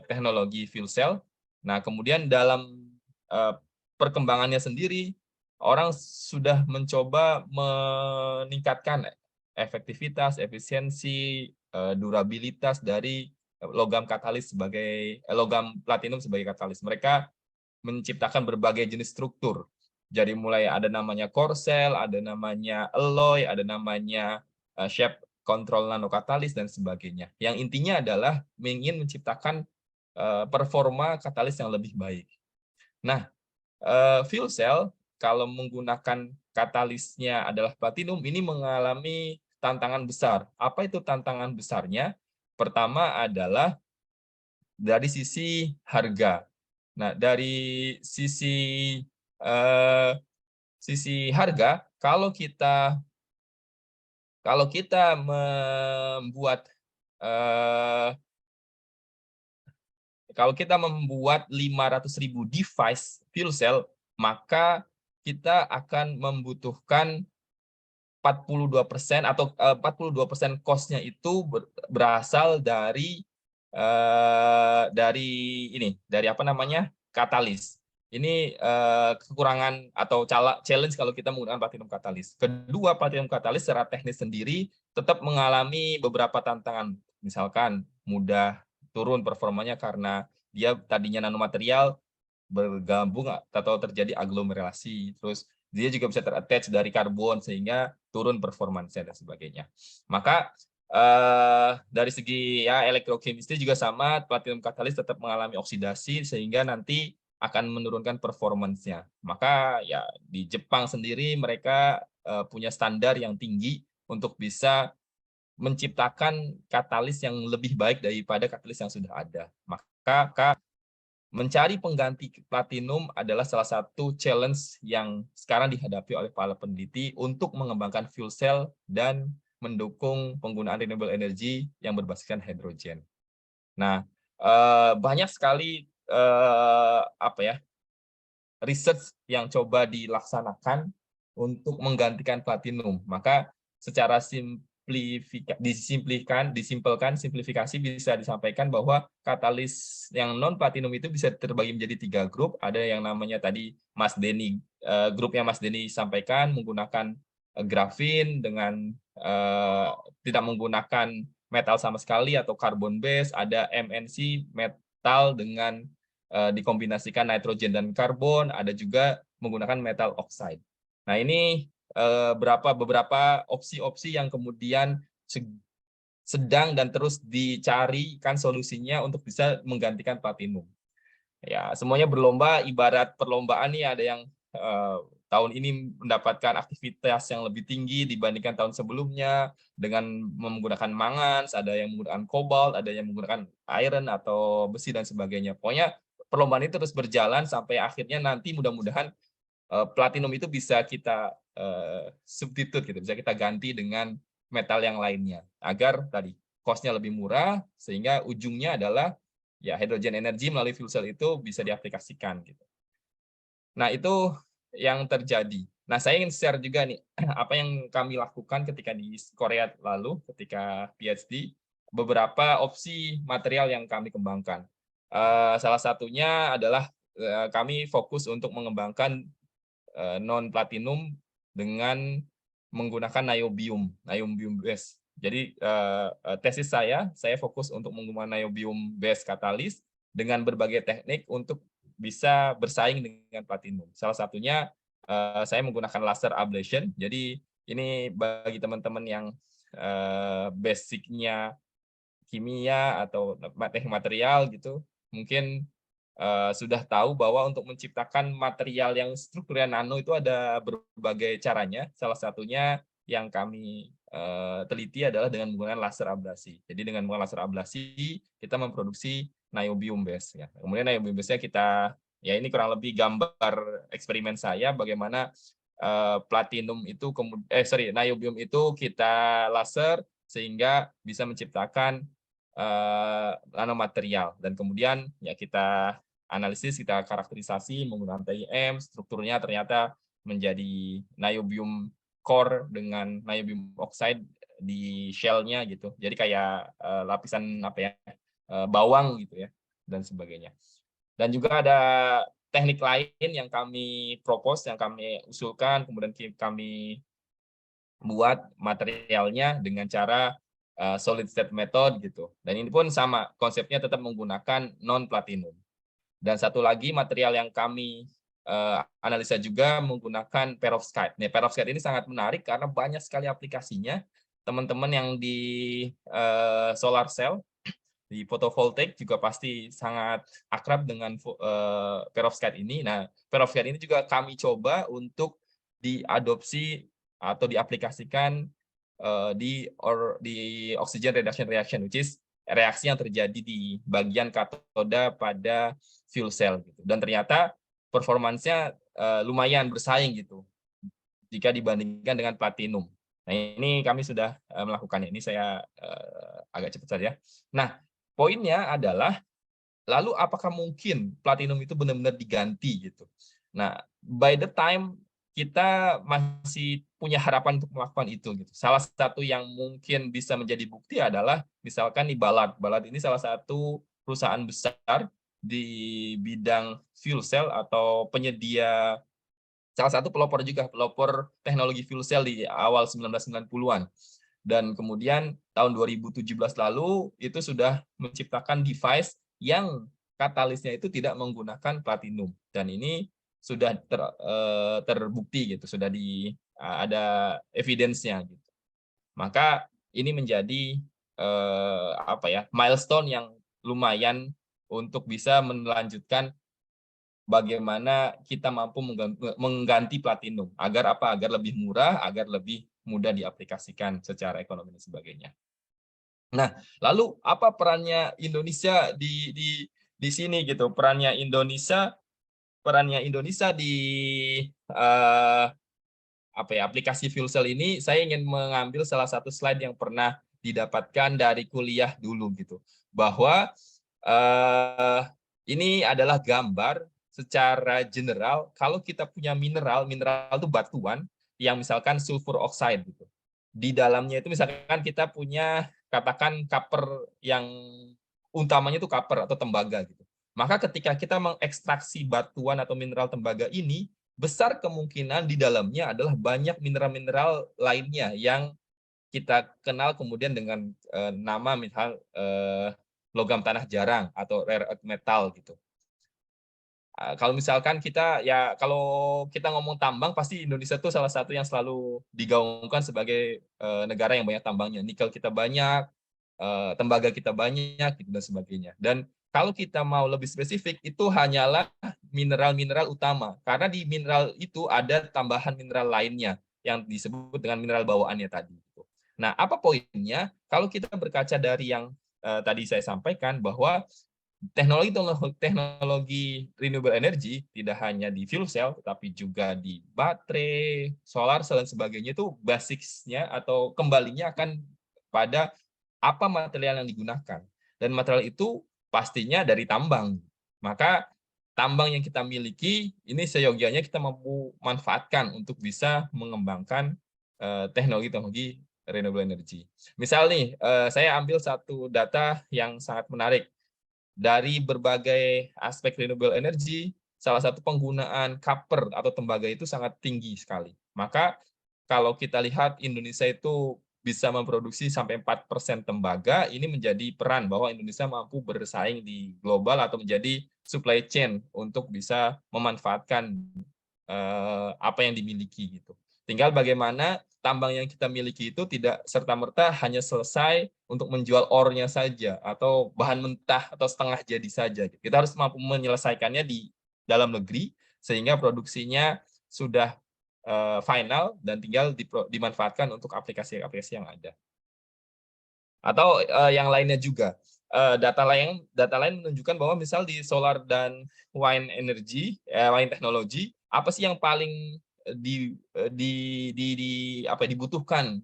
teknologi fuel cell. Nah, kemudian dalam perkembangannya sendiri, orang sudah mencoba meningkatkan efektivitas, efisiensi, durabilitas dari logam platinum sebagai katalis. Mereka menciptakan berbagai jenis struktur. Jadi mulai ada namanya core cell, ada namanya alloy, ada namanya shape control nanokatalis dan sebagainya. Yang intinya adalah ingin menciptakan performa katalis yang lebih baik. Nah, fuel cell kalau menggunakan katalisnya adalah platinum, ini mengalami tantangan besar. Apa itu tantangan besarnya? Pertama adalah dari sisi harga. Nah, dari sisi harga, kalau kita membuat 500.000 device fuel cell, maka kita akan membutuhkan 42% atau 42% cost-nya itu berasal dari katalis. Ini kekurangan atau challenge kalau kita menggunakan platinum katalis. Kedua, platinum katalis secara teknis sendiri tetap mengalami beberapa tantangan. Misalkan mudah turun performanya karena dia tadinya nanomaterial bergabung atau terjadi aglomerasi. Terus dia juga bisa terattach dari karbon sehingga turun performansnya dan sebagainya. Maka dari segi elektrokimistri juga sama, platinum katalis tetap mengalami oksidasi sehingga nanti akan menurunkan performansnya. Maka ya di Jepang sendiri mereka punya standar yang tinggi untuk bisa menciptakan katalis yang lebih baik daripada katalis yang sudah ada. Maka mencari pengganti platinum adalah salah satu challenge yang sekarang dihadapi oleh para peneliti untuk mengembangkan fuel cell dan mendukung penggunaan renewable energy yang berbasiskan hidrogen. Nah, banyak sekali research yang coba dilaksanakan untuk menggantikan platinum. Maka secara simplifikasi bisa disampaikan bahwa katalis yang non platinum itu bisa terbagi menjadi 3 grup. Ada yang namanya tadi grupnya Mas Denny sampaikan menggunakan grafin dengan tidak menggunakan metal sama sekali atau carbon base. Ada MNC metal dengan dikombinasikan nitrogen dan karbon. Ada juga menggunakan metal oxide. Nah, ini beberapa opsi-opsi yang kemudian sedang dan terus dicarikan solusinya untuk bisa menggantikan platinum. Ya, semuanya berlomba, ibarat perlombaan nih, ada yang tahun ini mendapatkan aktivitas yang lebih tinggi dibandingkan tahun sebelumnya dengan menggunakan mangan, ada yang menggunakan kobalt, ada yang menggunakan iron atau besi dan sebagainya. Pokoknya perlombaan ini terus berjalan sampai akhirnya nanti mudah-mudahan platinum itu bisa kita substitute gitu, bisa kita ganti dengan metal yang lainnya agar tadi cost-nya lebih murah sehingga ujungnya adalah ya hydrogen energy melalui fuel cell itu bisa diaplikasikan gitu. Nah, itu yang terjadi. Nah, saya ingin share juga nih apa yang kami lakukan ketika di Korea lalu ketika PhD, beberapa opsi material yang kami kembangkan. Salah satunya adalah kami fokus untuk mengembangkan non platinum dengan menggunakan niobium base. Jadi tesis saya fokus untuk menggunakan niobium base katalis dengan berbagai teknik untuk bisa bersaing dengan platinum. Salah satunya saya menggunakan laser ablation. Jadi ini bagi teman-teman yang basic-nya kimia atau teknik material gitu, mungkin sudah tahu bahwa untuk menciptakan material yang strukturnya nano itu ada berbagai caranya. Salah satunya yang kami teliti adalah dengan menggunakan laser ablasi. Jadi dengan menggunakan laser ablasi kita memproduksi niobium base. Ya. Kemudian niobium base-nya kita, ya ini kurang lebih gambar eksperimen saya bagaimana platinum itu niobium itu kita laser sehingga bisa menciptakan nanomaterial, dan kemudian ya kita analisis, kita karakterisasi menggunakan TIM, strukturnya ternyata menjadi niobium core dengan niobium oxide di shell-nya gitu. Jadi kayak lapisan bawang gitu ya, dan sebagainya. Dan juga ada teknik lain yang kami propose, yang kami usulkan, kemudian kami buat materialnya dengan cara solid state method gitu. Dan ini pun sama, konsepnya tetap menggunakan non platinum. Dan satu lagi material yang kami analisa juga menggunakan perovskite. Nah, perovskite ini sangat menarik karena banyak sekali aplikasinya. Teman-teman yang di solar cell, di photovoltaik juga pasti sangat akrab dengan perovskite ini. Nah, perovskite ini juga kami coba untuk diadopsi atau diaplikasikan di oxygen reduction reaction, which is reaksi yang terjadi di bagian katoda pada fuel cell gitu. Dan ternyata performansnya lumayan bersaing gitu jika dibandingkan dengan platinum. Nah, ini kami sudah melakukannya. Ini saya agak cepat saja. Nah, poinnya adalah lalu apakah mungkin platinum itu benar-benar diganti gitu. Nah, by the time kita masih punya harapan untuk melakukan itu gitu. Salah satu yang mungkin bisa menjadi bukti adalah misalkan di Ballard. Ballard ini salah satu perusahaan besar di bidang fuel cell atau penyedia, salah satu pelopor juga, pelopor teknologi fuel cell di awal 1990-an. Dan kemudian tahun 2017 lalu itu sudah menciptakan device yang katalisnya itu tidak menggunakan platinum. Dan ini sudah terbukti gitu, sudah ada evidence-nya gitu. Maka ini menjadi milestone yang lumayan untuk bisa melanjutkan bagaimana kita mampu mengganti platinum agar lebih murah, agar lebih mudah diaplikasikan secara ekonomi dan sebagainya. Nah, lalu apa perannya Indonesia di sini gitu? Perannya Indonesia di aplikasi fuel cell ini, saya ingin mengambil salah satu slide yang pernah didapatkan dari kuliah dulu gitu, bahwa ini adalah gambar secara general kalau kita punya mineral itu batuan yang misalkan sulfur oxide gitu. Di dalamnya itu misalkan kita punya katakan copper yang utamanya itu copper atau tembaga gitu. Maka ketika kita mengekstraksi batuan atau mineral tembaga ini, besar kemungkinan di dalamnya adalah banyak mineral-mineral lainnya yang kita kenal kemudian dengan nama misal logam tanah jarang atau rare earth metal gitu. Kalau misalkan kalau kita ngomong tambang, pasti Indonesia itu salah satu yang selalu digaungkan sebagai negara yang banyak tambangnya. Nikel kita banyak, tembaga kita banyak, gitu, dan sebagainya. Dan kalau kita mau lebih spesifik, itu hanyalah mineral-mineral utama. Karena di mineral itu ada tambahan mineral lainnya yang disebut dengan mineral bawaannya tadi. Nah, apa poinnya? Kalau kita berkaca dari yang tadi saya sampaikan, bahwa teknologi renewable energy tidak hanya di fuel cell, tetapi juga di baterai, solar cell, dan sebagainya, itu basicnya atau kembalinya akan pada apa material yang digunakan. Dan material itu pastinya dari tambang. Maka tambang yang kita miliki, ini seyogianya kita mampu manfaatkan untuk bisa mengembangkan teknologi-teknologi renewable energy. Misal nih, saya ambil satu data yang sangat menarik. Dari berbagai aspek renewable energy, salah satu penggunaan copper atau tembaga itu sangat tinggi sekali. Maka kalau kita lihat Indonesia itu bisa memproduksi sampai 4% tembaga, ini menjadi peran bahwa Indonesia mampu bersaing di global atau menjadi supply chain untuk bisa memanfaatkan apa yang dimiliki gitu. Tinggal bagaimana tambang yang kita miliki itu tidak serta-merta hanya selesai untuk menjual ore-nya saja atau bahan mentah atau setengah jadi saja. Kita harus mampu menyelesaikannya di dalam negeri sehingga produksinya sudah final dan tinggal dimanfaatkan untuk aplikasi-aplikasi yang ada. Atau yang lainnya juga. Data lain menunjukkan bahwa misal di solar dan wind energy, wind technology, apa sih yang paling dibutuhkan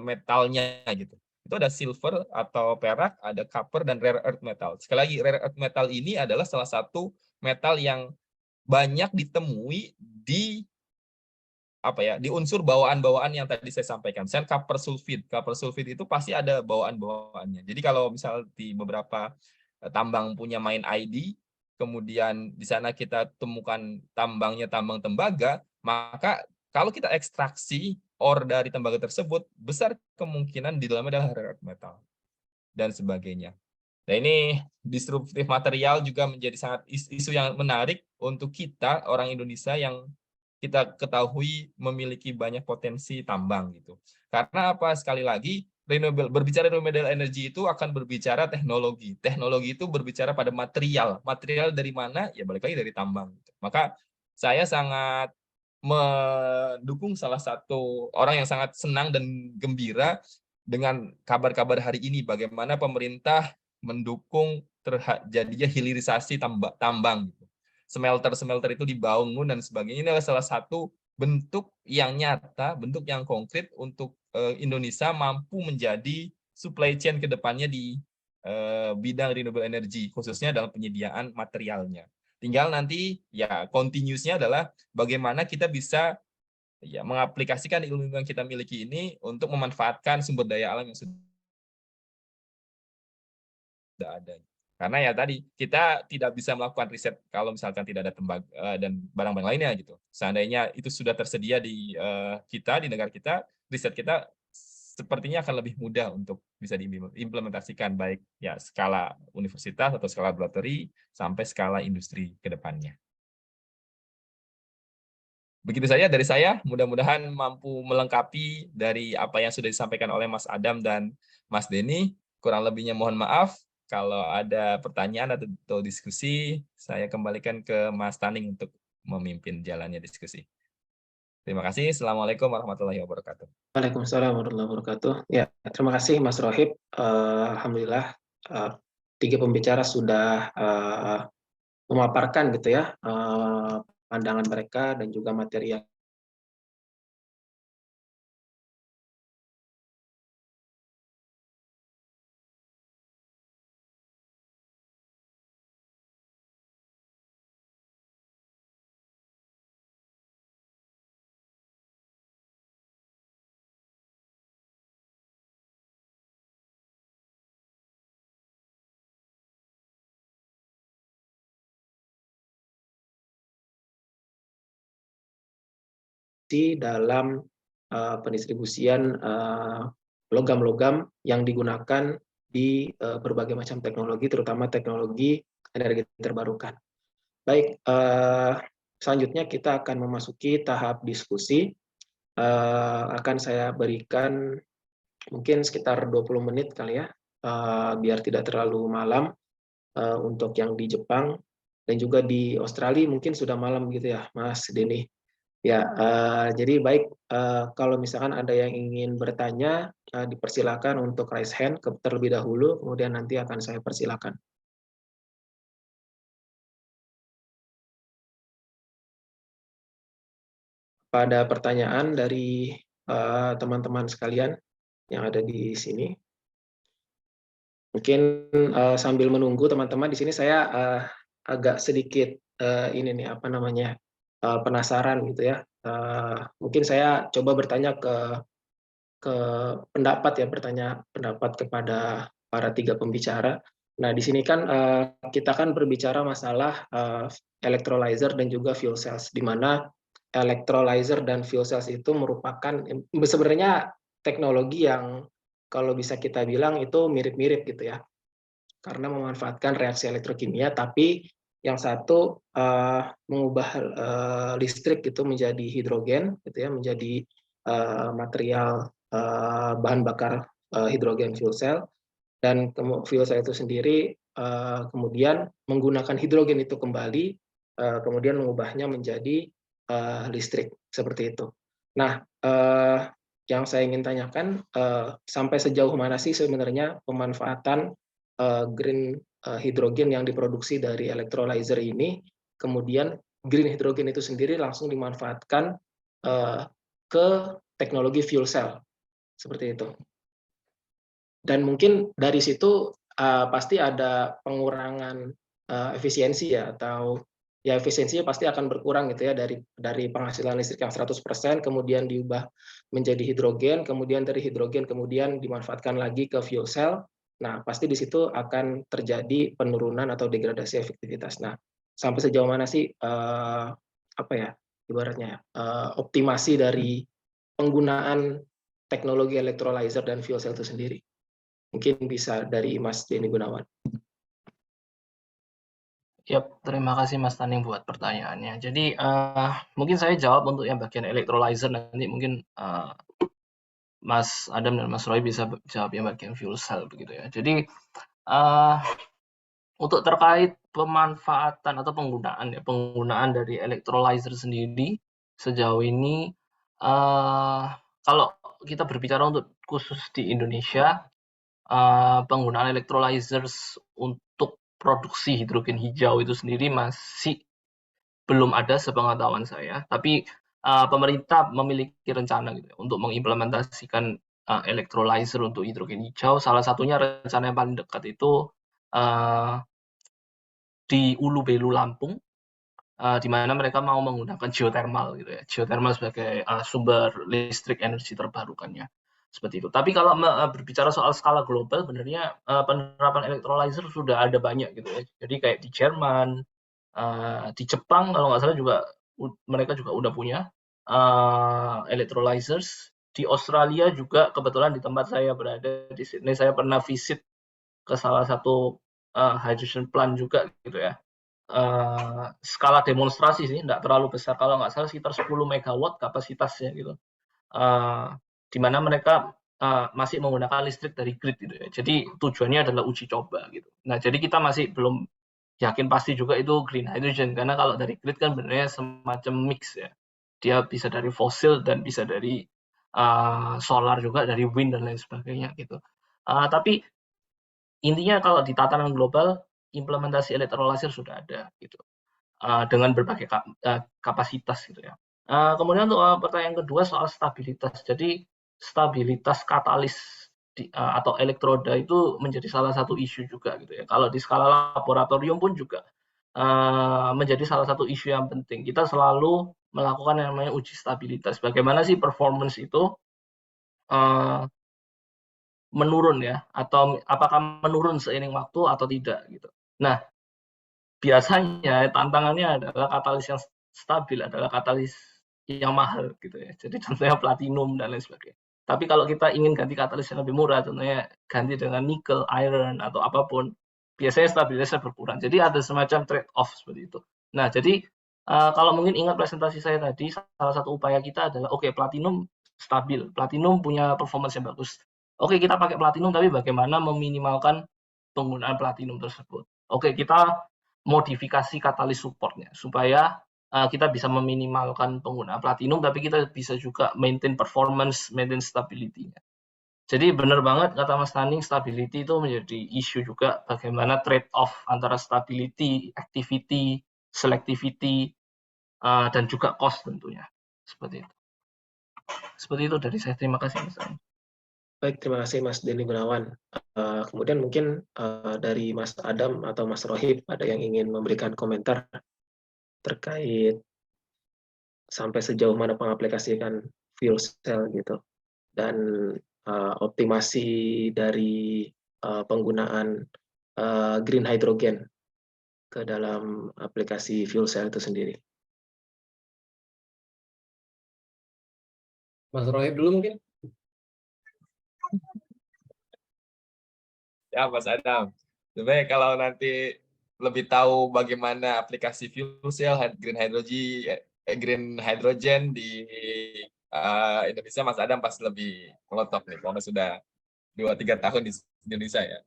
metalnya gitu. Itu ada silver atau perak, ada copper dan rare earth metal. Sekali lagi, rare earth metal ini adalah salah satu metal yang banyak ditemui di di unsur bawaan-bawaan yang tadi saya sampaikan. Misalnya copper sulfide itu pasti ada bawaan-bawaannya. Jadi kalau misal di beberapa tambang punya main ID, kemudian di sana kita temukan tambangnya tambang tembaga, maka kalau kita ekstraksi ore dari tembaga tersebut, besar kemungkinan di dalamnya adalah rare earth metal dan sebagainya. Nah, ini disruptif material juga menjadi sangat isu yang menarik untuk kita orang Indonesia yang kita ketahui memiliki banyak potensi tambang gitu. Karena apa? Sekali lagi, berbicara renewable energy itu akan berbicara teknologi. Teknologi itu berbicara pada material. Material dari mana? Ya balik lagi dari tambang. Maka saya sangat mendukung salah satu orang yang sangat senang dan gembira dengan kabar-kabar hari ini. Bagaimana pemerintah mendukung terjadinya hilirisasi tambang. Smelter-smelter itu dibangun dan sebagainya. Ini adalah salah satu bentuk yang nyata, bentuk yang konkret untuk Indonesia mampu menjadi supply chain ke depannya di bidang renewable energy, khususnya dalam penyediaan materialnya. Tinggal nanti ya continuous-nya adalah bagaimana kita bisa ya mengaplikasikan ilmu yang kita miliki ini untuk memanfaatkan sumber daya alam yang sudah ada. Karena ya tadi kita tidak bisa melakukan riset kalau misalkan tidak ada tembaga dan barang-barang lainnya gitu. Seandainya itu sudah tersedia di kita di negara kita, riset kita sepertinya akan lebih mudah untuk bisa diimplementasikan baik ya skala universitas atau skala laboratori sampai skala industri ke depannya. Begitu saja dari saya, mudah-mudahan mampu melengkapi dari apa yang sudah disampaikan oleh Mas Adam dan Mas Denny. Kurang lebihnya mohon maaf. Kalau ada pertanyaan atau diskusi, saya kembalikan ke Mas Taning untuk memimpin jalannya diskusi. Terima kasih. Assalamualaikum warahmatullahi wabarakatuh. Waalaikumsalam warahmatullahi wabarakatuh. Ya, terima kasih Mas Rohib. Alhamdulillah 3 pembicara sudah memaparkan gitu ya pandangan mereka dan juga materi yang dalam pendistribusian logam-logam yang digunakan di berbagai macam teknologi, terutama teknologi energi terbarukan. Baik, selanjutnya kita akan memasuki tahap diskusi. Akan saya berikan mungkin sekitar 20 menit kali ya, biar tidak terlalu malam untuk yang di Jepang dan juga di Australia mungkin sudah malam gitu ya, Mas Denny. Ya, jadi baik, kalau misalkan ada yang ingin bertanya, dipersilakan untuk raise hand terlebih dahulu, kemudian nanti akan saya persilakan. Pada pertanyaan dari teman-teman sekalian yang ada di sini. Mungkin sambil menunggu teman-teman di sini saya agak sedikit ini nih apa namanya penasaran gitu ya. Mungkin saya coba bertanya ke pendapat ya, bertanya pendapat kepada para 3 pembicara. Nah di sini kan kita kan berbicara masalah electrolyzer dan juga fuel cells, di mana electrolyzer dan fuel cells itu merupakan sebenarnya teknologi yang kalau bisa kita bilang itu mirip-mirip gitu ya, karena memanfaatkan reaksi elektrokimia, tapi yang satu mengubah listrik itu menjadi hidrogen, gitu ya, menjadi material bahan bakar hidrogen fuel cell, dan fuel cell itu sendiri kemudian menggunakan hidrogen itu kembali, kemudian mengubahnya menjadi listrik seperti itu. Nah, yang saya ingin tanyakan, sampai sejauh mana sih sebenarnya pemanfaatan green hidrogen yang diproduksi dari electrolyzer ini, kemudian green hidrogen itu sendiri langsung dimanfaatkan ke teknologi fuel cell, seperti itu. Dan mungkin dari situ pasti ada pengurangan efisiensi ya, atau ya efisiensinya pasti akan berkurang gitu ya, dari penghasilan listrik yang 100% kemudian diubah menjadi hidrogen, kemudian dari hidrogen kemudian dimanfaatkan lagi ke fuel cell. Nah, pasti di situ akan terjadi penurunan atau degradasi efektivitas. Nah, sampai sejauh mana sih apa ya ibaratnya optimasi dari penggunaan teknologi electrolyzer dan fuel cell itu sendiri? Mungkin bisa dari Mas Denny Gunawan. Yap, terima kasih Mas Taning buat pertanyaannya. Jadi mungkin saya jawab untuk yang bagian electrolyzer, nanti mungkin Mas Adam dan Mas Roy bisa jawab yang bagian fuel cell begitu ya. Jadi untuk terkait pemanfaatan atau penggunaan dari electrolyzer sendiri sejauh ini, kalau kita berbicara untuk khusus di Indonesia, penggunaan electrolyzers untuk produksi hidrogen hijau itu sendiri masih belum ada sepengetahuan saya. Tapi pemerintah memiliki rencana gitu ya, untuk mengimplementasikan electrolyzer untuk hidrogen hijau. Salah satunya rencana yang paling dekat itu di Ulu Belu Lampung, di mana mereka mau menggunakan geothermal gitu ya, geothermal sebagai sumber listrik energi terbarukannya, seperti itu. Tapi kalau berbicara soal skala global, sebenarnya penerapan electrolyzer sudah ada banyak gitu ya. Jadi kayak di Jerman, di Jepang kalau nggak salah juga mereka juga udah punya electrolyzers. Di Australia juga kebetulan di tempat saya berada di Sydney, saya pernah visit ke salah satu hydrogen plant juga gitu ya. Skala demonstrasi sih, nggak terlalu besar, kalau nggak salah sekitar 10 megawatt kapasitasnya gitu, di mana mereka masih menggunakan listrik dari grid gitu ya. Jadi tujuannya adalah uji coba gitu. Nah, jadi kita masih belum yakin pasti juga itu green hydrogen, karena kalau dari grid kan sebenarnya semacam mix ya, dia bisa dari fosil dan bisa dari solar juga, dari wind dan lain sebagainya gitu. Tapi intinya kalau di tatanan global, implementasi electrolyzer sudah ada gitu, dengan berbagai kapasitas gitu ya. Kemudian untuk pertanyaan kedua soal stabilitas. Jadi stabilitas katalis atau elektroda itu menjadi salah satu isu juga gitu ya. Kalau di skala laboratorium pun juga menjadi salah satu isu yang penting. Kita selalu melakukan yang namanya uji stabilitas. Bagaimana sih performance itu menurun ya, atau apakah menurun seiring waktu atau tidak gitu. Nah, biasanya tantangannya adalah katalis yang stabil adalah katalis yang mahal gitu ya. Jadi contohnya platinum dan lain sebagainya. Tapi kalau kita ingin ganti katalis yang lebih murah, contohnya ganti dengan nickel, iron atau apapun, biasanya stabilitasnya berkurang. Jadi ada semacam trade off seperti itu. Nah, jadi kalau mungkin ingat presentasi saya tadi, salah satu upaya kita adalah platinum stabil, platinum punya performance yang bagus. Kita pakai platinum, tapi bagaimana meminimalkan penggunaan platinum tersebut? Kita modifikasi katalis supportnya supaya kita bisa meminimalkan penggunaan platinum, tapi kita bisa juga maintain performance, maintain stability-nya. Jadi benar banget kata Mas Taning, stability itu menjadi isu juga, bagaimana trade-off antara stability, activity, selectivity, dan juga cost tentunya. Seperti itu. Seperti itu dari saya. Terima kasih Mas Taning. Baik, terima kasih Mas Denny Gunawan. Kemudian mungkin dari Mas Adam atau Mas Rohib ada yang ingin memberikan komentar terkait sampai sejauh mana pengaplikasikan fuel cell gitu, dan optimasi dari penggunaan green hydrogen ke dalam aplikasi fuel cell itu sendiri. Mas Rohib dulu mungkin. Ya, Mas Adam. Sebenarnya kalau nanti lebih tahu bagaimana aplikasi fuel cell, green hydrogen di Indonesia, Mas Adam pasti lebih melotot nih, karena sudah 2-3 tahun di Indonesia ya,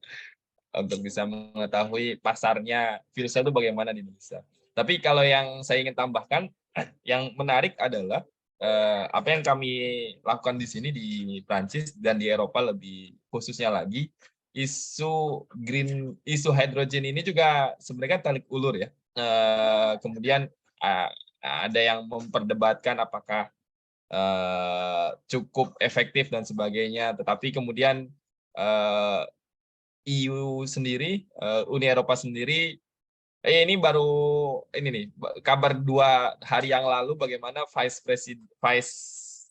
untuk bisa mengetahui pasarnya fuel cell itu bagaimana di Indonesia. Tapi kalau yang saya ingin tambahkan, yang menarik adalah apa yang kami lakukan di sini di Prancis dan di Eropa lebih khususnya lagi, isu hydrogen ini juga sebenarnya tarik ulur ya. Kemudian ada yang memperdebatkan apakah cukup efektif dan sebagainya, tetapi kemudian EU sendiri, Uni Eropa sendiri, ini baru ini nih kabar 2 hari yang lalu bagaimana Vice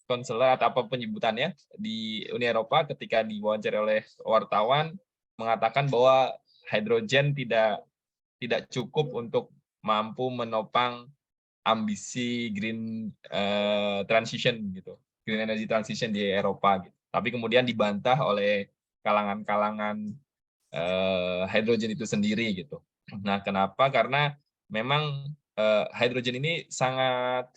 Chancellor atau apa penyebutannya di Uni Eropa ketika diwawancara oleh wartawan mengatakan bahwa hidrogen tidak cukup untuk mampu menopang ambisi green transition gitu, green energy transition di Eropa gitu. Tapi kemudian dibantah oleh kalangan-kalangan hidrogen itu sendiri gitu. Nah, kenapa? Karena memang hidrogen ini sangat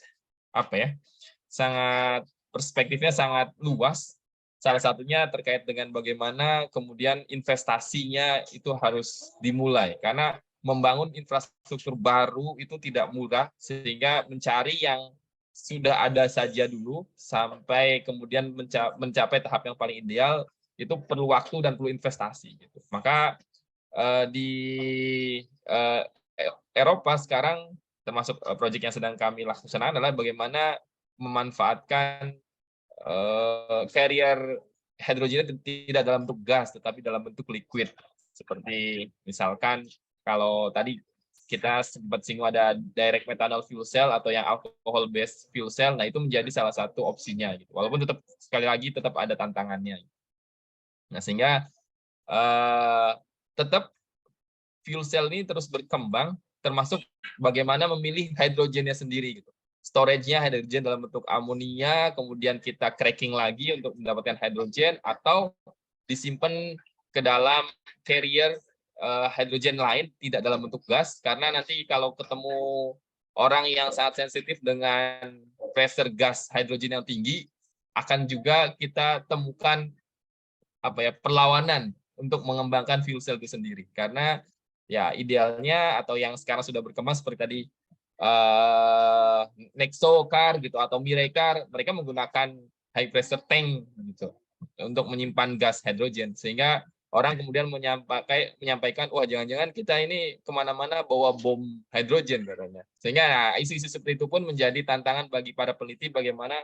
sangat perspektifnya sangat luas. Salah satunya terkait dengan bagaimana kemudian investasinya itu harus dimulai, karena membangun infrastruktur baru itu tidak mudah, sehingga mencari yang sudah ada saja dulu sampai kemudian mencapai tahap yang paling ideal itu perlu waktu dan perlu investasi gitu. Maka di Eropa sekarang termasuk proyek yang sedang kami lakukan adalah bagaimana memanfaatkan carrier hidrogen tidak dalam bentuk gas tetapi dalam bentuk liquid, seperti misalkan kalau tadi kita sempat singgung ada direct methanol fuel cell atau yang alcohol based fuel cell. Nah, itu menjadi salah satu opsinya gitu. Walaupun tetap sekali lagi tetap ada tantangannya. Nah, sehingga tetap fuel cell ini terus berkembang, termasuk bagaimana memilih hidrogennya sendiri gitu. Storage-nya hidrogen dalam bentuk amonia, kemudian kita cracking lagi untuk mendapatkan hidrogen, atau disimpan ke dalam carrier hidrogen lain tidak dalam bentuk gas, karena nanti kalau ketemu orang yang sangat sensitif dengan pressure gas hidrogen yang tinggi, akan juga kita temukan perlawanan untuk mengembangkan fuel cell itu sendiri. Karena ya idealnya atau yang sekarang sudah berkembang seperti tadi Nexo Car gitu atau Mirai Car, mereka menggunakan high pressure tank gitu untuk menyimpan gas hidrogen, sehingga orang kemudian menyampaikan, wah jangan-jangan kita ini kemana-mana bawa bom hidrogen katanya. Sehingga isu-isu seperti itu pun menjadi tantangan bagi para peneliti bagaimana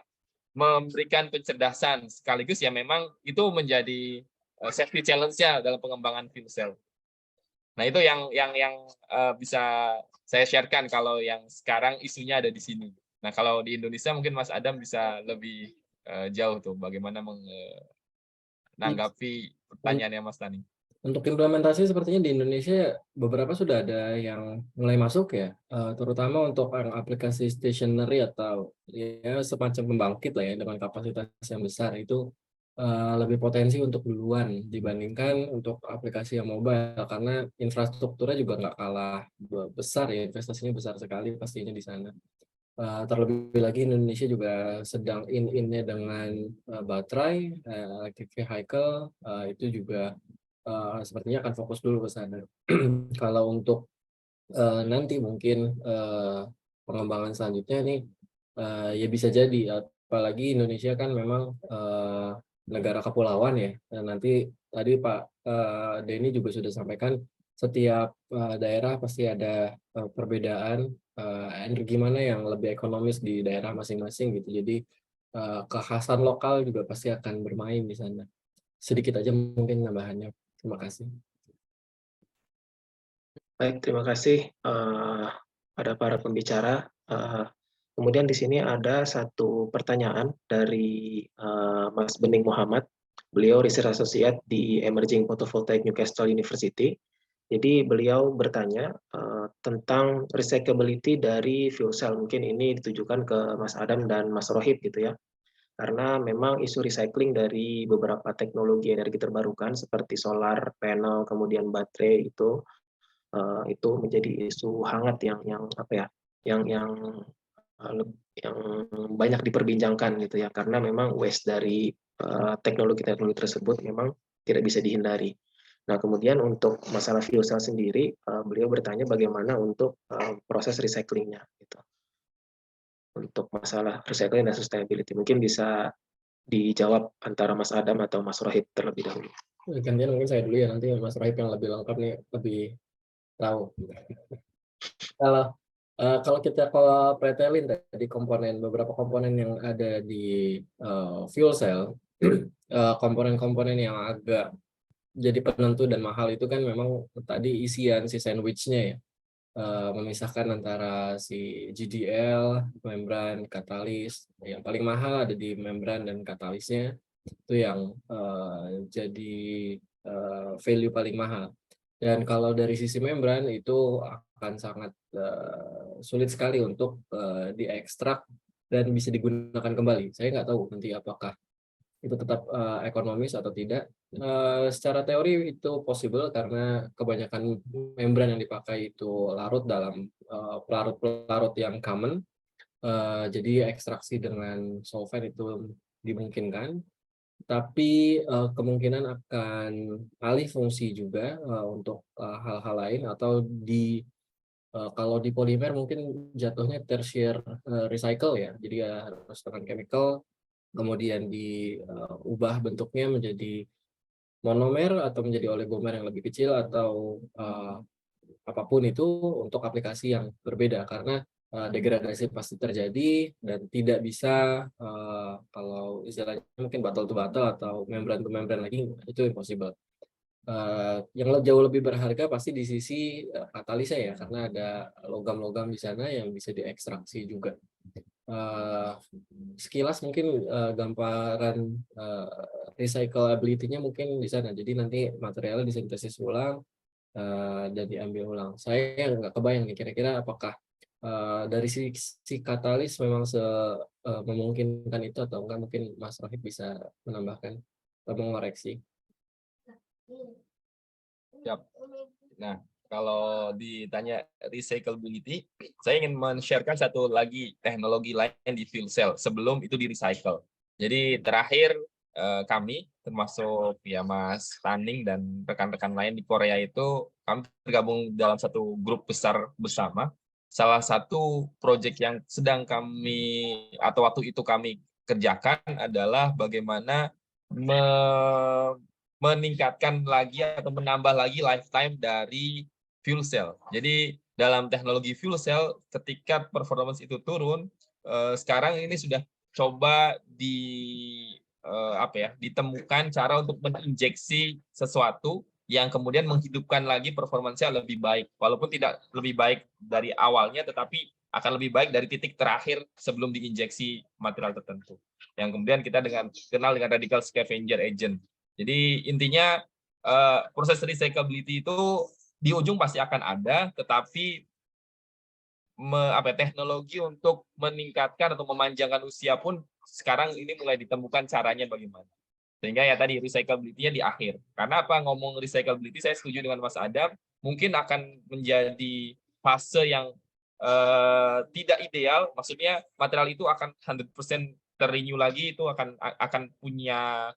memberikan pencerdasan sekaligus ya memang itu menjadi safety challenge-nya dalam pengembangan fuel cell. Nah, itu yang bisa saya share-kan kalau yang sekarang isunya ada di sini. Nah, kalau di Indonesia mungkin Mas Adam bisa lebih jauh tuh bagaimana menanggapi pertanyaannya Mas Tani. Untuk implementasi sepertinya di Indonesia beberapa sudah ada yang mulai masuk ya, terutama untuk yang aplikasi stationary atau ya semacam pembangkit lah ya dengan kapasitas yang besar itu lebih potensi untuk duluan dibandingkan untuk aplikasi yang mobile, karena infrastrukturnya juga nggak kalah besar ya, investasinya besar sekali pastinya di sana. Terlebih lagi Indonesia juga sedang in-nya dengan baterai, electric vehicle, itu juga sepertinya akan fokus dulu ke sana. Kalau untuk nanti mungkin pengembangan selanjutnya nih ya bisa jadi, apalagi Indonesia kan memang negara kepulauan ya. Dan nanti tadi Pak Denny juga sudah sampaikan setiap daerah pasti ada perbedaan energi mana yang lebih ekonomis di daerah masing-masing gitu. Jadi kekhasan lokal juga pasti akan bermain di sana. Sedikit aja mungkin tambahannya. Terima kasih. Baik, terima kasih pada para pembicara. Kemudian di sini ada satu pertanyaan dari Mas Bening Muhammad. Beliau Research Associate di Emerging Photovoltaic Newcastle University. Jadi beliau bertanya tentang recyclability dari fuel cell. Mungkin ini ditujukan ke Mas Adam dan Mas Rohit gitu ya. Karena memang isu recycling dari beberapa teknologi energi terbarukan seperti solar panel, kemudian baterai itu itu menjadi isu hangat yang apa ya, yang banyak diperbincangkan gitu ya, karena memang waste dari teknologi-teknologi tersebut memang tidak bisa dihindari. Nah, kemudian untuk masalah fuel cell sendiri, beliau bertanya bagaimana untuk proses recyclingnya gitu. Untuk masalah recycling dan sustainability mungkin bisa dijawab antara Mas Adam atau Mas Rohib terlebih dahulu. Gantian mungkin saya dulu ya, nanti Mas Rohib yang lebih lengkap nih, lebih tahu. Kalau kita pretelin tadi beberapa komponen yang ada di fuel cell, komponen-komponen yang agak jadi penentu dan mahal itu kan memang tadi isian si sandwichnya ya, memisahkan antara si GDL, membran, katalis. Yang paling mahal ada di membran dan katalisnya, itu yang jadi value paling mahal. Dan kalau dari sisi membran itu akan sangat sulit sekali untuk diekstrak dan bisa digunakan kembali. Saya nggak tahu nanti apakah itu tetap ekonomis atau tidak. Secara teori itu possible karena kebanyakan membran yang dipakai itu larut dalam pelarut-pelarut yang common. Jadi ekstraksi dengan solvent itu dimungkinkan. Tapi kemungkinan akan alih fungsi juga untuk hal-hal lain, atau kalau di polimer mungkin jatuhnya tertiary recycle ya, jadi harus dengan chemical, kemudian diubah bentuknya menjadi monomer atau menjadi oligomer yang lebih kecil, atau apapun itu untuk aplikasi yang berbeda, karena degradasi pasti terjadi dan tidak bisa kalau istilahnya mungkin bottle to bottle atau membran to membran lagi, itu impossible. Yang jauh lebih berharga pasti di sisi katalisnya ya, karena ada logam-logam di sana yang bisa diekstraksi juga. Sekilas mungkin gambaran recyclability-nya mungkin di sana. Jadi nanti materialnya disintesis ulang dan diambil ulang. Saya nggak kebayang nih kira-kira apakah dari si katalis memang memungkinkan itu atau enggak. Mungkin Mas Rohib bisa menambahkan atau mengoreksi. Siap. Nah, kalau ditanya recyclability, saya ingin men-sharekan satu lagi teknologi lain di fuel cell sebelum itu di recycle. Jadi terakhir kami, termasuk ya Mas Taning dan rekan-rekan lain di Korea itu, kami tergabung dalam satu grup besar bersama. Salah satu proyek yang sedang kami atau waktu itu kami kerjakan adalah bagaimana meningkatkan lagi atau menambah lagi lifetime dari fuel cell. Jadi dalam teknologi fuel cell, ketika performance itu turun, sekarang ini sudah coba ditemukan cara untuk menginjeksi sesuatu yang kemudian menghidupkan lagi performanya lebih baik. Walaupun tidak lebih baik dari awalnya, tetapi akan lebih baik dari titik terakhir sebelum diinjeksi material tertentu. Yang kemudian kita kenal dengan radical scavenger agent. Jadi intinya proses recyclability itu di ujung pasti akan ada, tetapi teknologi untuk meningkatkan atau memanjangkan usia pun sekarang ini mulai ditemukan caranya bagaimana. Sehingga ya tadi recyclability-nya di akhir. Karena apa ngomong recyclability, saya setuju dengan Mas Adam, mungkin akan menjadi fase yang tidak ideal, maksudnya material itu akan 100% terrenew lagi, itu akan punya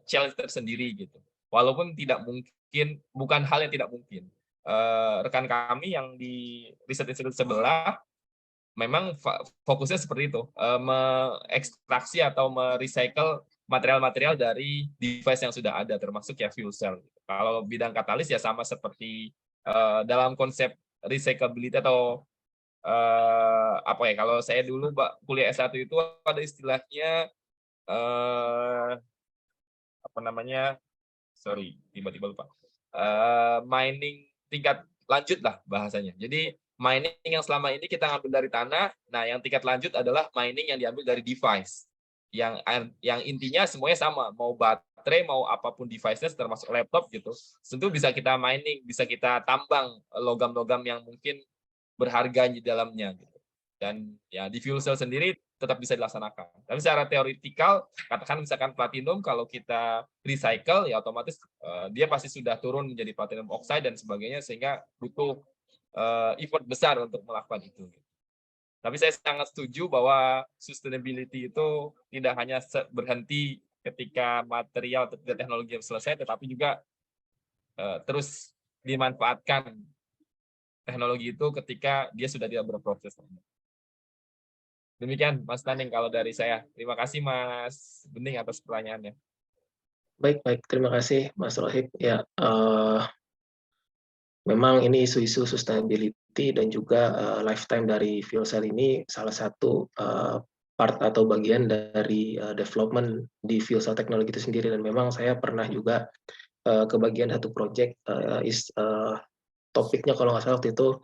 challenge tersendiri gitu. Walaupun tidak mungkin, bukan hal yang tidak mungkin. Rekan kami yang di riset institut sebelah memang fokusnya seperti itu, mengekstraksi atau merecycle material-material dari device yang sudah ada, termasuk ya fuel cell. Kalau bidang katalis ya sama seperti dalam konsep recyclability atau kalau saya dulu kuliah S1 itu ada istilahnya tiba-tiba lupa, mining tingkat lanjut lah bahasanya. Jadi mining yang selama ini kita ngambil dari tanah, nah yang tingkat lanjut adalah mining yang diambil dari device yang intinya semuanya sama, mau baterai mau apapun device-nya termasuk laptop gitu, tentu bisa kita mining, bisa kita tambang logam-logam yang mungkin berharga di dalamnya gitu. Dan ya di fuel cell sendiri tetap bisa dilaksanakan. Tapi secara teoretikal, katakan misalkan platinum kalau kita recycle ya otomatis dia pasti sudah turun menjadi platinum oxide dan sebagainya, sehingga butuh effort besar untuk melakukan itu. Tapi saya sangat setuju bahwa sustainability itu tidak hanya berhenti ketika material atau teknologi yang selesai, tetapi juga terus dimanfaatkan teknologi itu ketika dia sudah tidak berproses. Demikian Mas Taning kalau dari saya. Terima kasih Mas Bening atas pertanyaannya. Baik, terima kasih Mas Rohib. Ya, memang ini isu-isu sustainability dan juga lifetime dari fuel cell ini salah satu part atau bagian dari development di fuel cell teknologi itu sendiri. Dan memang saya pernah juga kebagian satu project topiknya kalau nggak salah waktu itu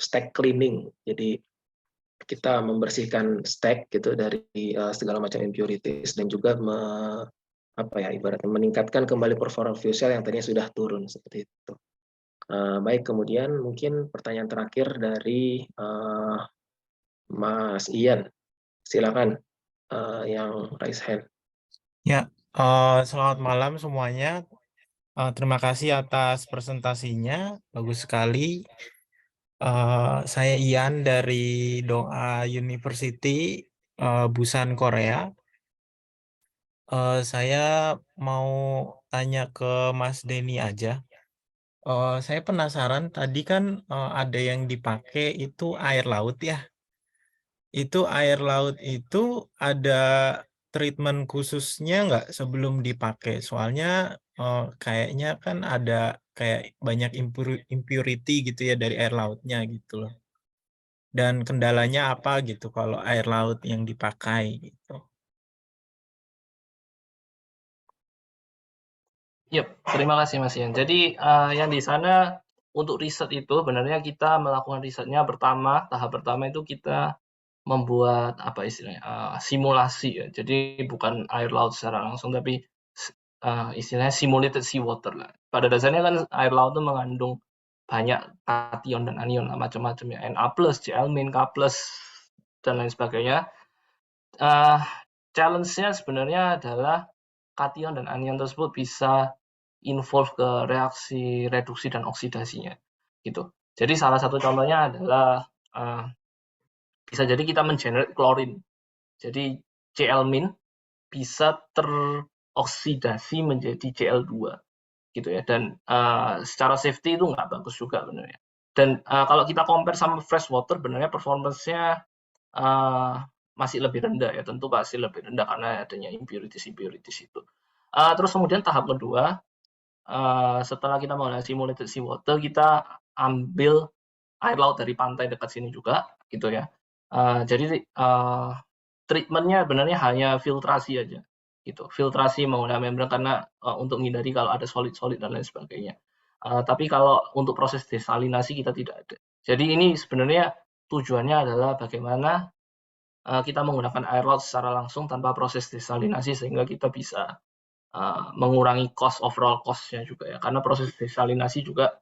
stack cleaning. Jadi kita membersihkan stack gitu dari segala macam impurities dan juga ibaratnya meningkatkan kembali performa fuel cell yang tadinya sudah turun seperti itu. Baik, kemudian mungkin pertanyaan terakhir dari Mas Ian, silakan yang raise hand. Ya, selamat malam semuanya. Terima kasih atas presentasinya, bagus sekali. Saya Ian dari Doha University, Busan, Korea. Saya mau tanya ke Mas Denny aja. Saya penasaran, tadi kan ada yang dipakai itu air laut ya. Itu air laut itu ada treatment khususnya nggak sebelum dipakai? Soalnya kayaknya kan ada kayak banyak impurity gitu ya dari air lautnya gitu loh. Dan kendalanya apa gitu kalau air laut yang dipakai gitu. Yep, terima kasih Mas Ian. Jadi yang di sana untuk riset itu sebenarnya kita melakukan risetnya tahap pertama itu kita membuat apa istilahnya simulasi ya. Jadi bukan air laut secara langsung tapi istilahnya simulated seawater lah. Pada dasarnya kan air laut itu mengandung banyak kation dan anion lah, macam-macam ya, Na+, Cl-, K+, dan lain sebagainya. Challenge-nya sebenarnya adalah kation dan anion tersebut bisa involve ke reaksi reduksi dan oksidasinya gitu. Jadi salah satu contohnya adalah bisa jadi kita mengenerate klorin. Jadi Cl- bisa teroksidasi menjadi Cl2 gitu ya, dan secara safety itu nggak bagus juga sebenarnya. Dan kalau kita compare sama fresh water, sebenarnya performance-nya masih lebih rendah ya, tentu pasti lebih rendah karena adanya impurities itu. Terus kemudian tahap kedua, setelah kita menggunakan simulated seawater, kita ambil air laut dari pantai dekat sini juga gitu ya. Jadi treatment-nya sebenarnya hanya filtrasi aja gitu. Filtrasi menggunakan membran karena untuk menghindari kalau ada solid-solid dan lain sebagainya. Tapi kalau untuk proses desalinasi kita tidak ada. Jadi ini sebenarnya tujuannya adalah bagaimana kita menggunakan air laut secara langsung tanpa proses desalinasi sehingga kita bisa mengurangi overall cost-nya juga ya. Karena proses desalinasi juga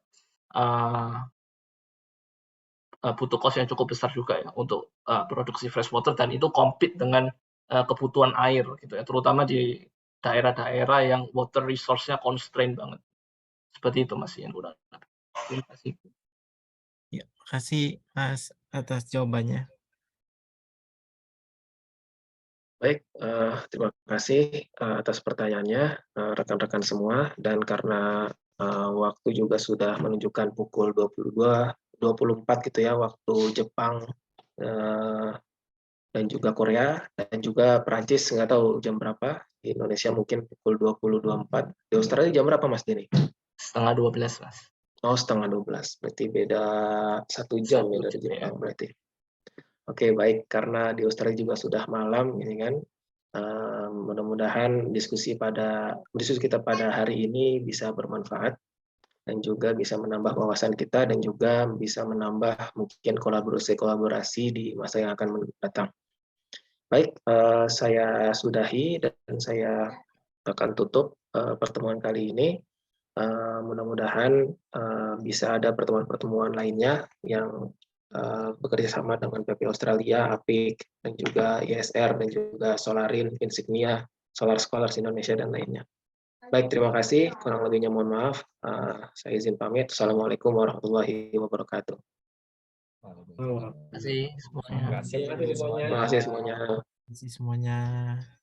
butuh cost yang cukup besar juga ya untuk produksi fresh water, dan itu compete dengan kebutuhan air gitu ya, terutama di daerah-daerah yang water resource-nya constraint banget. Seperti itu Mas Ian. Terima kasih. Ya, makasih Mas atas jawabannya. Baik, terima kasih atas pertanyaannya rekan-rekan semua, dan karena waktu juga sudah menunjukkan pukul 22.24 gitu ya, waktu Jepang dan juga Korea dan juga Perancis, nggak tahu jam berapa, di Indonesia mungkin pukul 20.24, di Australia jam berapa Mas Denny? 11:30 Mas. Oh, 11:30, berarti beda 1 jam ya dari Jepang berarti. Oke, baik, karena di Australia juga sudah malam ini kan, mudah-mudahan diskusi kita pada hari ini bisa bermanfaat dan juga bisa menambah wawasan kita dan juga bisa menambah mungkin kolaborasi di masa yang akan datang. Baik, saya sudahi dan saya akan tutup pertemuan kali ini. Mudah-mudahan bisa ada pertemuan-pertemuan lainnya yang bekerja sama dengan PP Australia, APIK, dan juga ISR, dan juga Solarin, Insignia, Solar Scholars Indonesia, dan lainnya. Baik, terima kasih. Kurang lebihnya mohon maaf. Saya izin pamit. Assalamualaikum warahmatullahi wabarakatuh. Terima kasih semuanya. Terima kasih Terima kasih semuanya. Terima kasih semuanya.